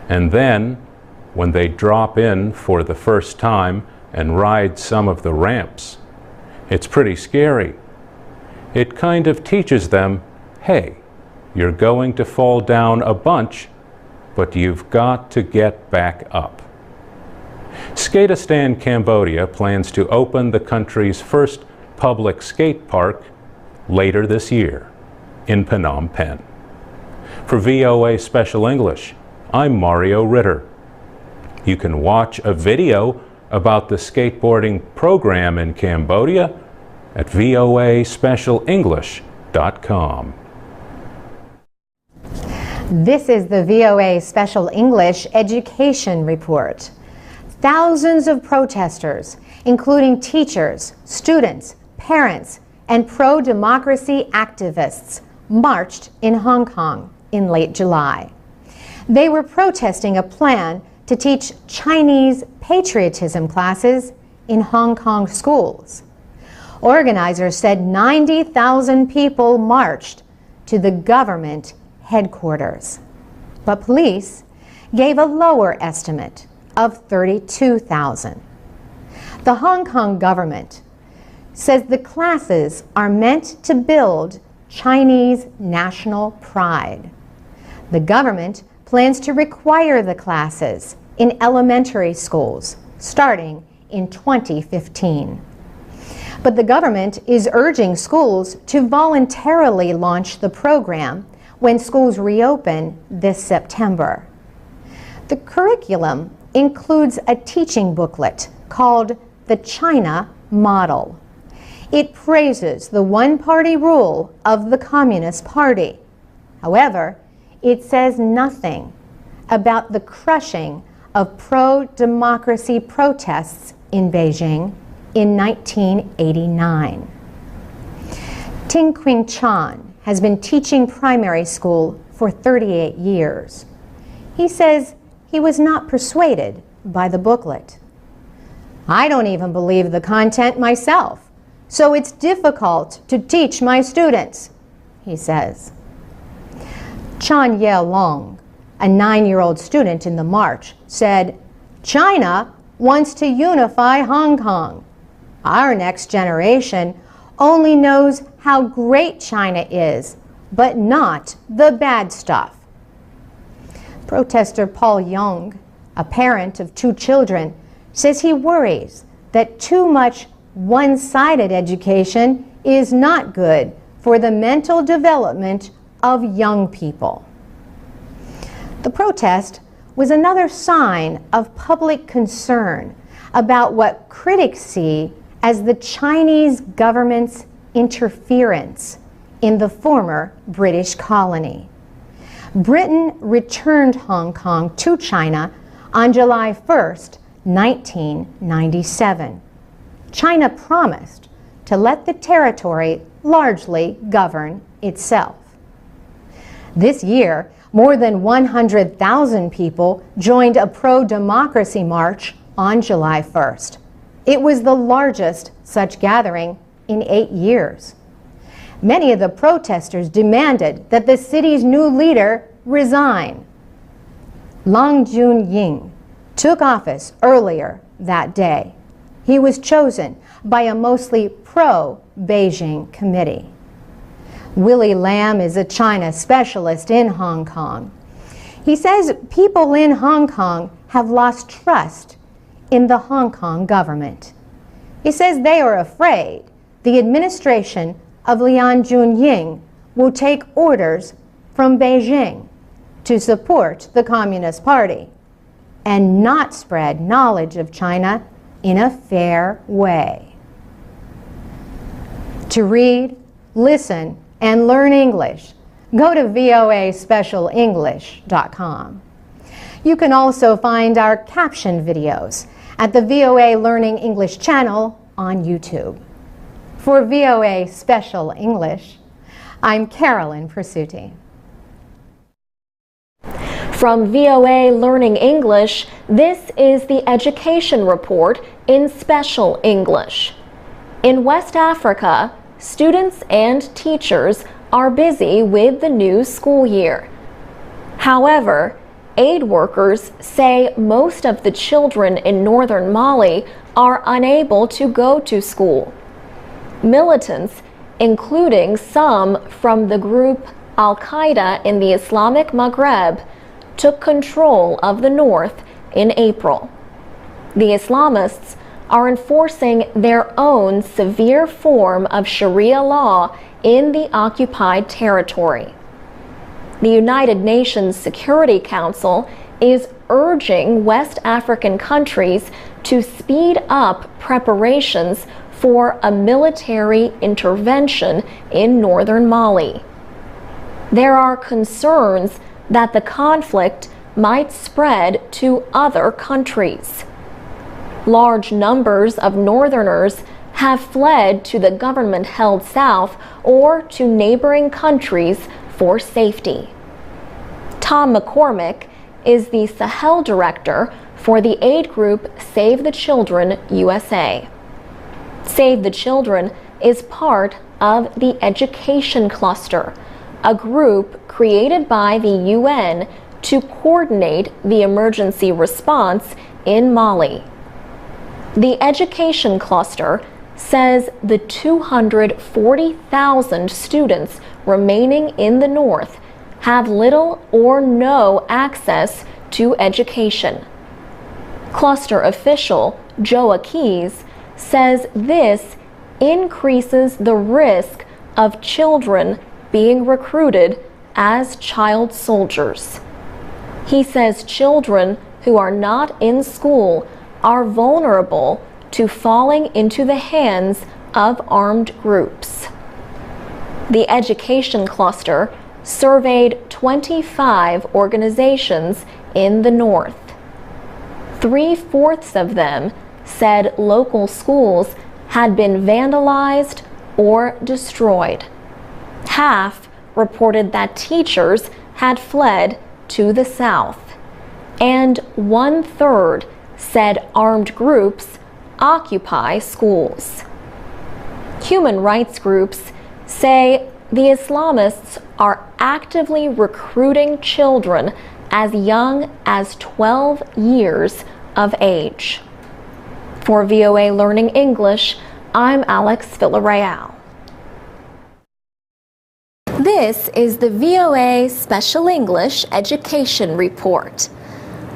And then, when they drop in for the first time and ride some of the ramps, it's pretty scary. It kind of teaches them, hey, you're going to fall down a bunch, but you've got to get back up. Skateistan Cambodia plans to open the country's first public skate park later this year in Phnom Penh. For VOA Special English, I'm Mario Ritter. You can watch a video about the skateboarding program in Cambodia at voaspecialenglish.com. This is the VOA Special English Education Report. Thousands of protesters, including teachers, students, parents, and pro-democracy activists, marched in Hong Kong in late July. They were protesting a plan to teach Chinese patriotism classes in Hong Kong schools. Organizers said 90,000 people marched to the government headquarters, but police gave a lower estimate of 32,000. The Hong Kong government says the classes are meant to build Chinese national pride. The government plans to require the classes in elementary schools starting in 2015. But the government is urging schools to voluntarily launch the program when schools reopen this September. The curriculum includes a teaching booklet called the China Model. It praises the one-party rule of the Communist Party. However, it says nothing about the crushing of pro-democracy protests in Beijing in 1989. Ting Qing Chan has been teaching primary school for 38 years. He says he was not persuaded by the booklet. I don't even believe the content myself, so it's difficult to teach my students, he says. Chan Ye Long, a 9-year-old student in the march, said, China wants to unify Hong Kong. Our next generation only knows how great China is, but not the bad stuff. Protester Paul Young, a parent of 2 children, says he worries that too much one-sided education is not good for the mental development of young people. The protest was another sign of public concern about what critics see as the Chinese government's interference in the former British colony. Britain returned Hong Kong to China on July 1st, 1997. China promised to let the territory largely govern itself. This year, more than 100,000 people joined a pro-democracy march on July 1st. It was the largest such gathering in 8 years. Many of the protesters demanded that the city's new leader resign. Lang Jun-ying took office earlier that day. He was chosen by a mostly pro-Beijing committee. Willie Lam is a China specialist in Hong Kong. He says people in Hong Kong have lost trust in the Hong Kong government. He says they are afraid the administration of Liang Jun-ying will take orders from Beijing to support the Communist Party and not spread knowledge of China in a fair way. To read, listen, and learn English, go to voaspecialenglish.com. You can also find our captioned videos at the VOA Learning English channel on YouTube. For VOA Special English, I'm Carolyn Persutti. From VOA Learning English, this is the Education Report in Special English. In West Africa, students and teachers are busy with the new school year. However, aid workers say most of the children in northern Mali are unable to go to school. Militants, including some from the group Al-Qaeda in the Islamic Maghreb, took control of the north in April. The Islamists are enforcing their own severe form of Sharia law in the occupied territory. The United Nations Security Council is urging West African countries to speed up preparations for a military intervention in northern Mali. There are concerns that the conflict might spread to other countries. Large numbers of northerners have fled to the government-held south or to neighboring countries for safety. Tom McCormick is the Sahel director for the aid group Save the Children USA. Save the Children is part of the Education Cluster, a group created by the UN to coordinate the emergency response in Mali. The Education Cluster says the 240,000 students remaining in the north have little or no access to education. Cluster official Joa Keys says this increases the risk of children being recruited as child soldiers. He says children who are not in school are vulnerable to falling into the hands of armed groups. The Education Cluster surveyed 25 organizations in the north. 3/4 of them said local schools had been vandalized or destroyed. Half reported that teachers had fled to the south, and 1/3 said armed groups occupy schools. Human rights groups say the Islamists are actively recruiting children as young as 12 years of age. For VOA Learning English, I'm Alex Villarreal. This is the VOA Special English Education Report.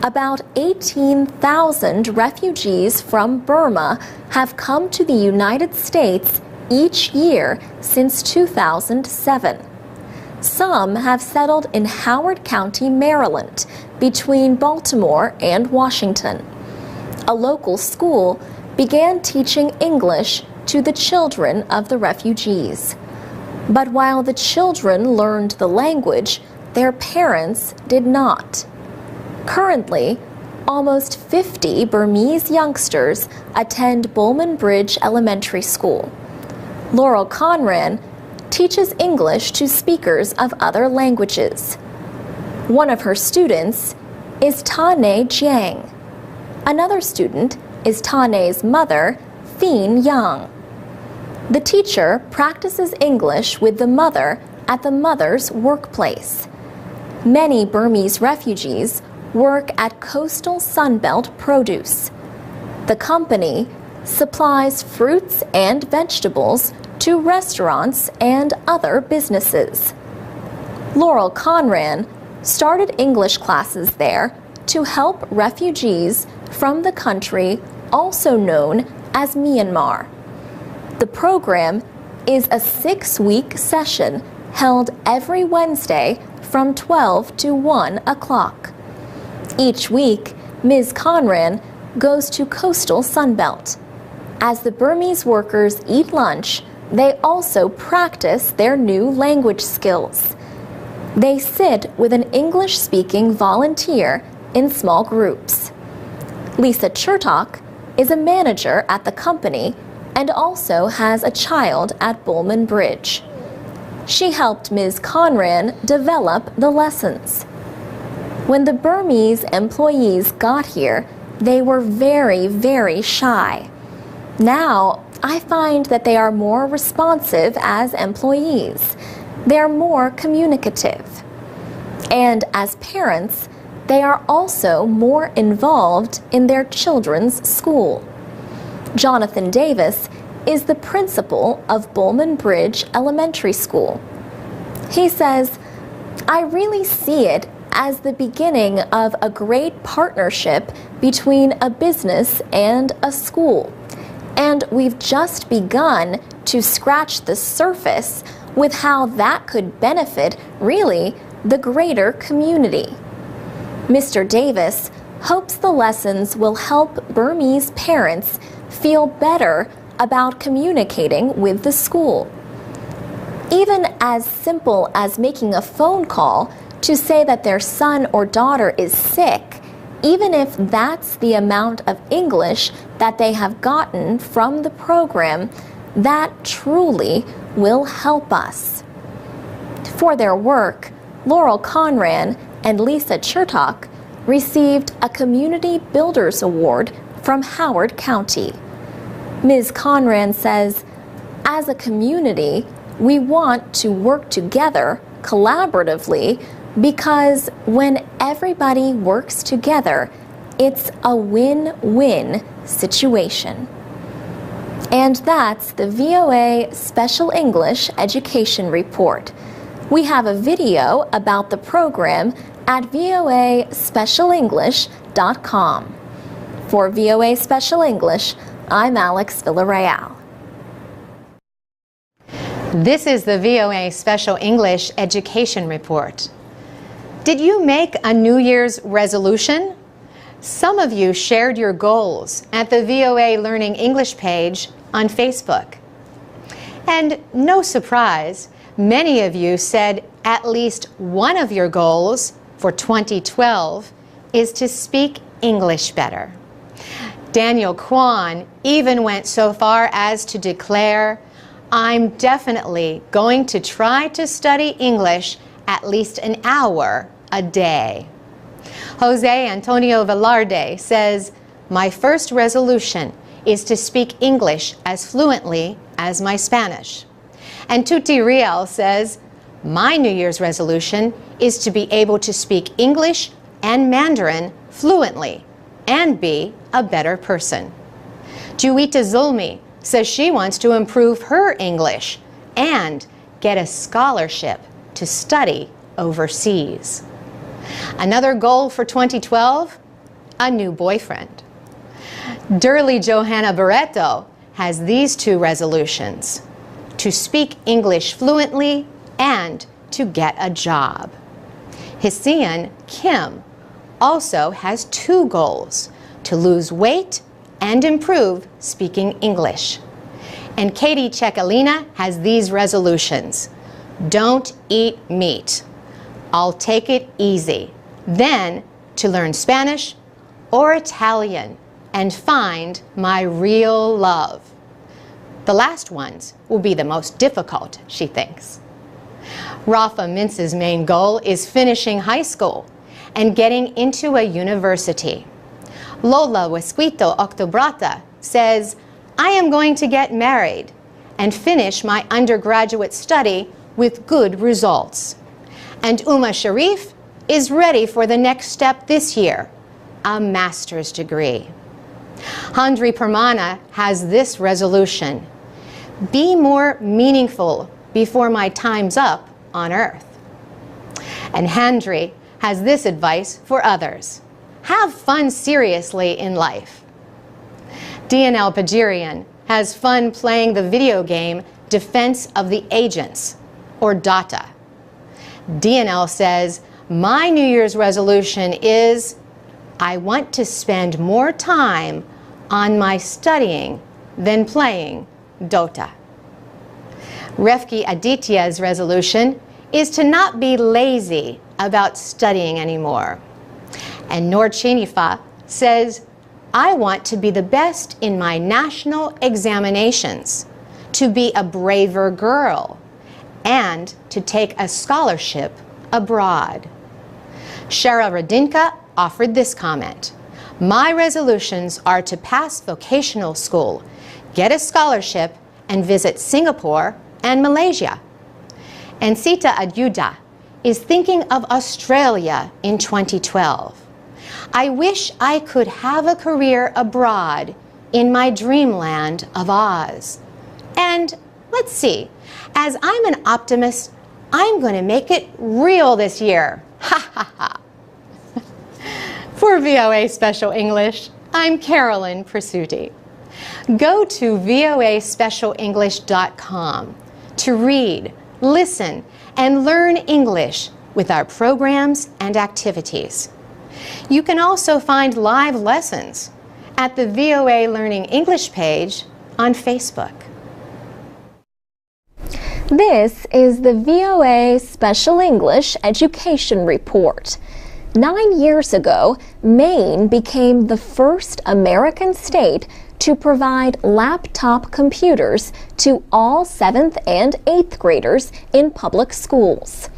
About 18,000 refugees from Burma have come to the United States each year since 2007. Some have settled in Howard County, Maryland, between Baltimore and Washington. A local school began teaching English to the children of the refugees. But while the children learned the language, their parents did not. Currently, almost 50 Burmese youngsters attend Bowman Bridge Elementary School. Laurel Conran teaches English to speakers of other languages. One of her students is Tane Jiang. Another student is Tane's mother, Thien Yang. The teacher practices English with the mother at the mother's workplace. Many Burmese refugees work at coastal Sunbelt Produce. The company supplies fruits and vegetables to restaurants and other businesses. Laurel Conran started English classes there to help refugees from the country also known as Myanmar. The program is a 6-week session held every Wednesday from 12 to 1 o'clock. Each week, Ms. Conran goes to coastal Sunbelt. As the Burmese workers eat lunch, they also practice their new language skills. They sit with an English-speaking volunteer in small groups. Lisa Chertok is a manager at the company and also has a child at Bullman Bridge. She helped Ms. Conran develop the lessons. When the Burmese employees got here, they were very, very shy. Now, I find that they are more responsive as employees. They're more communicative. And as parents, they are also more involved in their children's school. Jonathan Davis is the principal of Bullman Bridge Elementary School. He says, "I really see it as the beginning of a great partnership between a business and a school. And we've just begun to scratch the surface with how that could benefit, really, the greater community." Mr. Davis hopes the lessons will help Burmese parents feel better about communicating with the school. Even as simple as making a phone call to say that their son or daughter is sick, even if that's the amount of English that they have gotten from the program, that truly will help us. For their work, Laurel Conran and Lisa Chertok received a Community Builders Award from Howard County. Ms. Conran says, "As a community, we want to work together collaboratively because when everybody works together, it's a win-win situation." And that's the VOA Special English Education Report. We have a video about the program at voaspecialenglish.com. For VOA Special English, I'm Alex Villarreal. This is the VOA Special English Education Report. Did you make a New Year's resolution? Some of you shared your goals at the VOA Learning English page on Facebook. And no surprise, many of you said at least one of your goals for 2012 is to speak English better. Daniel Kwan even went so far as to declare, "I'm definitely going to try to study English at least an hour a day." Jose Antonio Velarde says, "My first resolution is to speak English as fluently as my Spanish." And Tuti Rial says, "My New Year's resolution is to be able to speak English and Mandarin fluently and be a better person." Juwita Zulmi says she wants to improve her English and get a scholarship to study overseas. Another goal for 2012, a new boyfriend. Durley Johanna Barreto has these two resolutions: to speak English fluently and to get a job. Hsian Kim also has two goals: to lose weight and improve speaking English. And Katie Cecalina has these resolutions: don't eat meat, I'll take it easy, then to learn Spanish or Italian and find my real love. The last ones will be the most difficult, she thinks. Rafa Mintz's main goal is finishing high school and getting into a university. Lola Wesquito Octobrata says, I am going to get married and finish my undergraduate study with good results. And Uma Sharif is ready for the next step this year, a master's degree. Handri Permana has this resolution: be more meaningful before my time's up on earth. And Handri has this advice for others: have fun seriously in life. DNL Pajirian has fun playing the video game Defense of the Agents, or DOTA. DNL says, my New Year's resolution is, I want to spend more time on my studying than playing Dota. Refki Aditya's resolution is to not be lazy about studying anymore. And Noor Chenifa says, I want to be the best in my national examinations, to be a braver girl, and to take a scholarship abroad. Shara Radinka offered this comment: my resolutions are to pass vocational school, get a scholarship, and visit Singapore and Malaysia. And Sita Adyuda is thinking of Australia in 2012. I wish I could have a career abroad in my dreamland of Oz. And let's see, as I'm an optimist, I'm going to make it real this year. Ha ha ha. For VOA Special English, I'm Carolyn Presutti. Go to voaspecialenglish.com to read, listen, and learn English with our programs and activities. You can also find live lessons at the VOA Learning English page on Facebook. This is the VOA Special English Education Report. 9 years ago, Maine became the first American state to provide laptop computers to all 7th and 8th graders in public schools.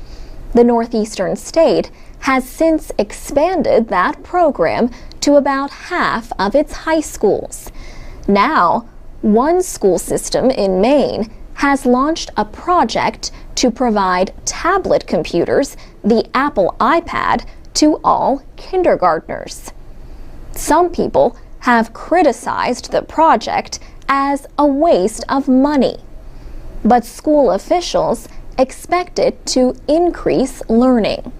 The northeastern state has since expanded that program to about half of its high schools. Now, one school system in Maine has launched a project to provide tablet computers, the Apple iPad, to all kindergartners. Some people have criticized the project as a waste of money, but school officials expect it to increase learning.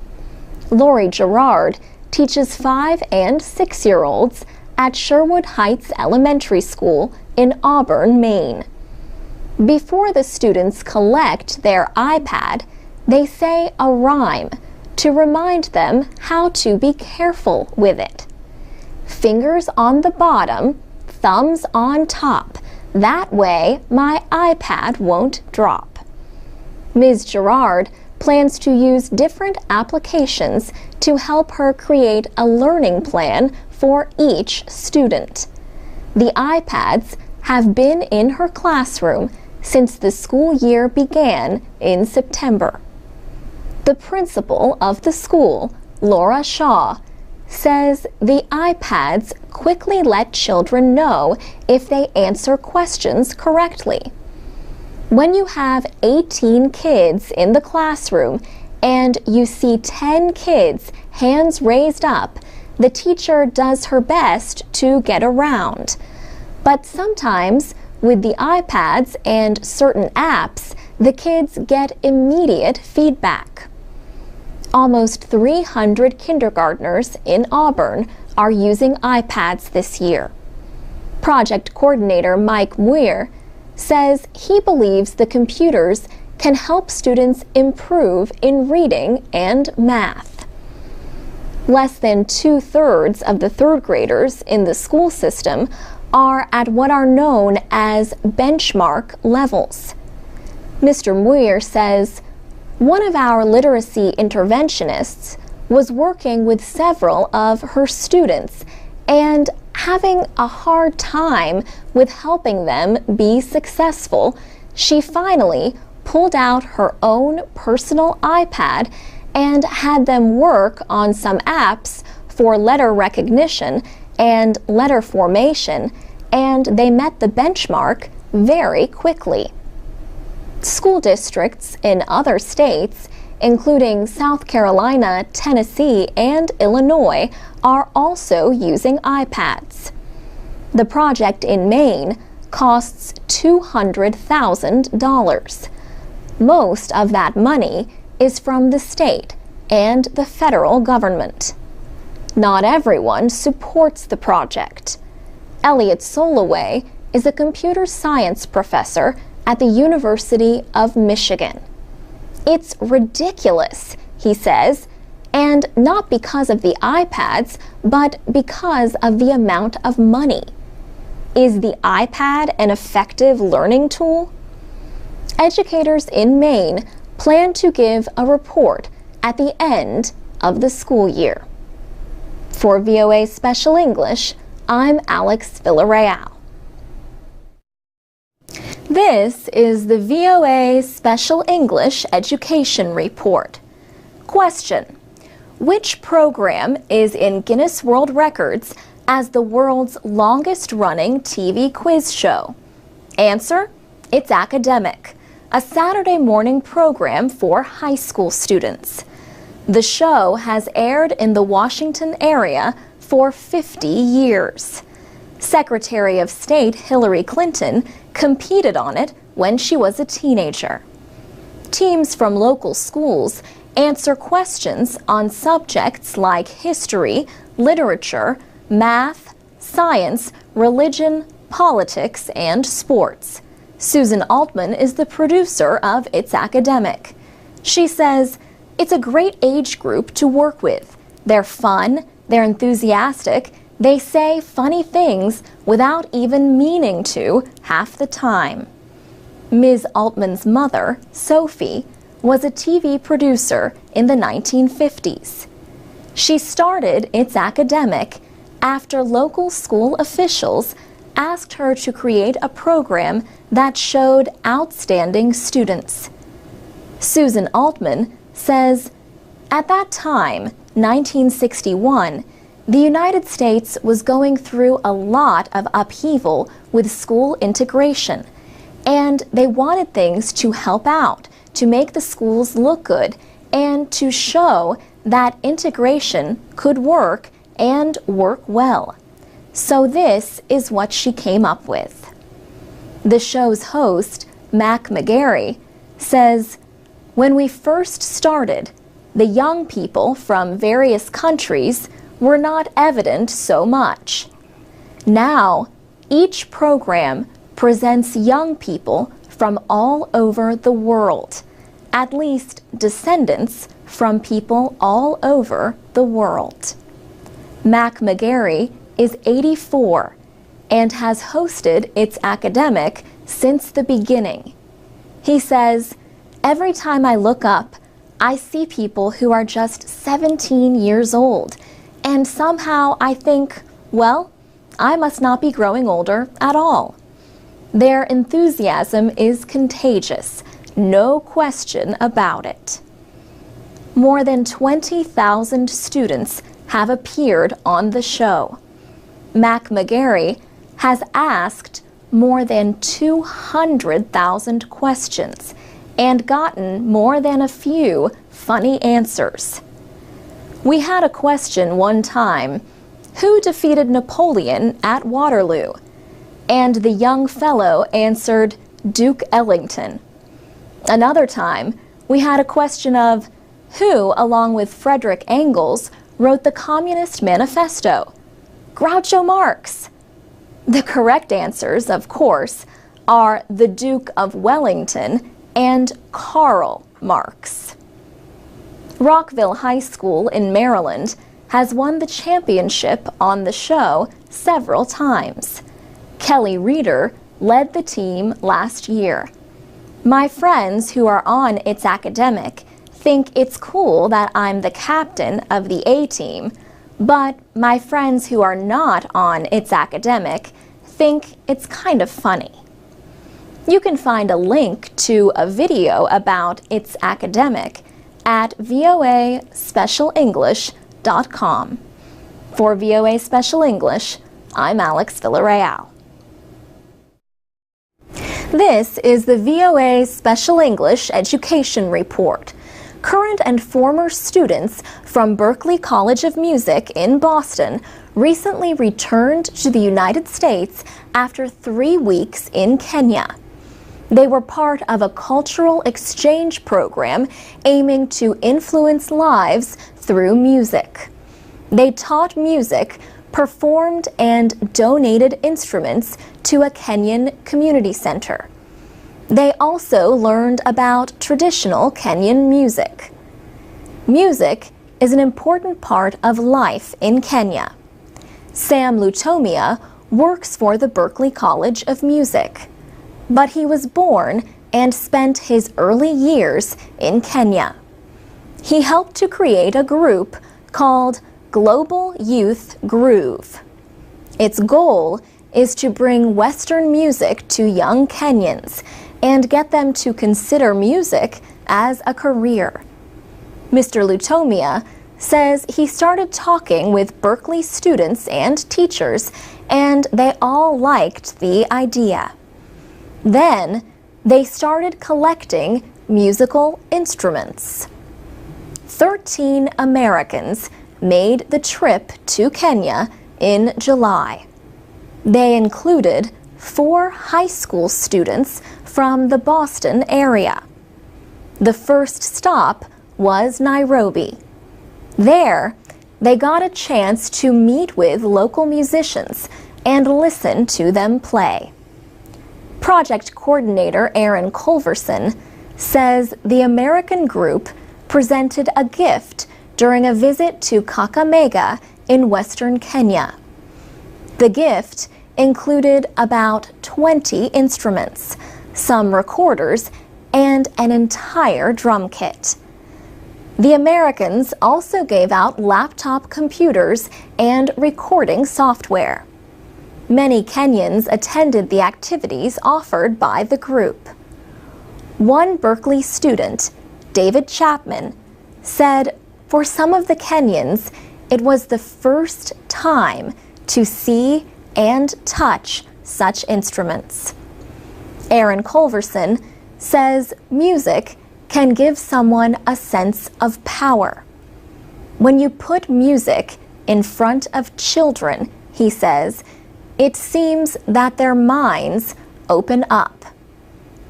Lori Gerard teaches 5- and 6-year-olds at Sherwood Heights Elementary School in Auburn, Maine. Before the students collect their iPad, they say a rhyme to remind them how to be careful with it. Fingers on the bottom, thumbs on top. That way my iPad won't drop. Ms. Gerard plans to use different applications to help her create a learning plan for each student. The iPads have been in her classroom since the school year began in September. The principal of the school, Laura Shaw, says the iPads quickly let children know if they answer questions correctly. When you have 18 kids in the classroom and you see 10 kids hands raised up, the teacher does her best to get around. But sometimes, with the iPads and certain apps, the kids get immediate feedback. Almost 300 kindergartners in Auburn are using iPads this year. Project coordinator Mike Muir says he believes the computers can help students improve in reading and math. Less than 2/3 of the 3rd graders in the school system are at what are known as benchmark levels. Mr. Muir says, one of our literacy interventionists was working with several of her students, and having a hard time with helping them be successful, she finally pulled out her own personal iPad and had them work on some apps for letter recognition and letter formation, and they met the benchmark very quickly. School districts in other states, including South Carolina, Tennessee, and Illinois, are also using iPads. The project in Maine costs $200,000. Most of that money is from the state and the federal government. Not everyone supports the project. Elliot Soloway is a computer science professor at the University of Michigan. It's ridiculous, he says, and not because of the iPads, but because of the amount of money. Is the iPad an effective learning tool? Educators in Maine plan to give a report at the end of the school year. For VOA Special English, I'm Alex Villarreal. This is the VOA Special English Education Report. Question: which program is in Guinness World Records as the world's longest-running TV quiz show? Answer: it's Academic, a Saturday morning program for high school students. The show has aired in the Washington area for 50 years. Secretary of State Hillary Clinton competed on it when she was a teenager. Teams from local schools answer questions on subjects like history, literature, math, science, religion, politics, and sports. Susan Altman is the producer of It's Academic. She says, "It's a great age group to work with. They're fun, they're enthusiastic, they say funny things without even meaning to half the time." Ms. Altman's mother, Sophie, was a TV producer in the 1950s. She started It's Academic after local school officials asked her to create a program that showed outstanding students. Susan Altman says, "At that time, 1961, the United States was going through a lot of upheaval with school integration, and they wanted things to help out, to make the schools look good, and to show that integration could work and work well. So this is what she came up with." The show's host, Mac McGarry, says, "When we first started, the young people from various countries were not evident so much. Now, each program presents young people from all over the world, at least descendants from people all over the world." Mac McGarry is 84 and has hosted It's Academic since the beginning. He says, "Every time I look up, I see people who are just 17 years old, and somehow I think, well, I must not be growing older at all." Their enthusiasm is contagious, no question about it. More than 20,000 students have appeared on the show. Mac McGarry has asked more than 200,000 questions and gotten more than a few funny answers. We had a question one time: who defeated Napoleon at Waterloo? And the young fellow answered, Duke Ellington. Another time, we had a question of who, along with Frederick Engels, wrote the Communist Manifesto? Groucho Marx. The correct answers, of course, are the Duke of Wellington and Karl Marx. Rockville High School in Maryland has won the championship on the show several times. Kelly Reeder led the team last year. My friends who are on It's Academic think it's cool that I'm the captain of the A team, But my friends who are not on It's Academic think it's kind of funny. You can find a link to a video about It's Academic at voaspecialenglish.com. For VOA Special English, I'm Alex Villarreal. This is the VOA Special English Education Report. Current and former students from Berklee College of Music in Boston recently returned to the United States after 3 weeks in Kenya. They were part of a cultural exchange program aiming to influence lives through music. They taught music, performed, and donated instruments to a Kenyan community center. They also learned about traditional Kenyan music. Music is an important part of life in Kenya. Sam Lutomia works for the Berklee College of Music, but he was born and spent his early years in Kenya. He helped to create a group called Global Youth Groove. Its goal is to bring Western music to young Kenyans and get them to consider music as a career. Mr. Lutomia says he started talking with Berklee students and teachers, and they all liked the idea. Then they started collecting musical instruments. 13 Americans made the trip to Kenya in July. They included 4 high school students from the Boston area. The first stop was Nairobi. There, they got a chance to meet with local musicians and listen to them play. Project coordinator Aaron Culverson says the American group presented a gift during a visit to Kakamega in western Kenya. The gift included about 20 instruments, some recorders, and an entire drum kit. The Americans also gave out laptop computers and recording software. Many Kenyans attended the activities offered by the group. One Berklee student, David Chapman, said for some of the Kenyans, it was the first time to see and touch such instruments. Aaron Culverson says music can give someone a sense of power. When you put music in front of children, he says, it seems that their minds open up.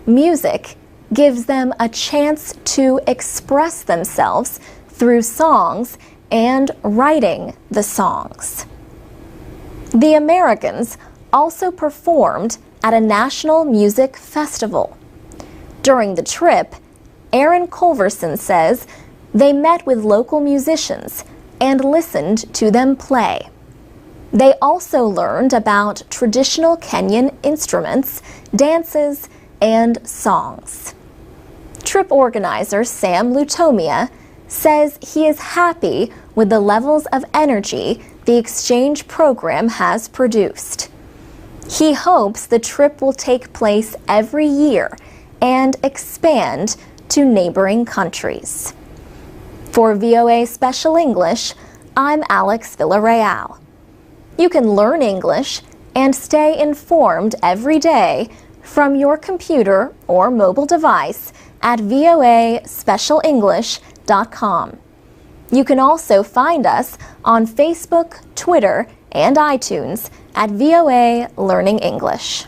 Music gives them a chance to express themselves through songs and writing the songs. The Americans also performed at a national music festival. During the trip, Aaron Culverson says they met with local musicians and listened to them play. They also learned about traditional Kenyan instruments, dances, and songs. Trip organizer Sam Lutomia says he is happy with the levels of energy the exchange program has produced. He hopes the trip will take place every year and expand to neighboring countries. For VOA Special English, I'm Alex Villarreal. You can learn English and stay informed every day from your computer or mobile device at voaspecialenglish.com. You can also find us on Facebook, Twitter, and iTunes at VOA Learning English.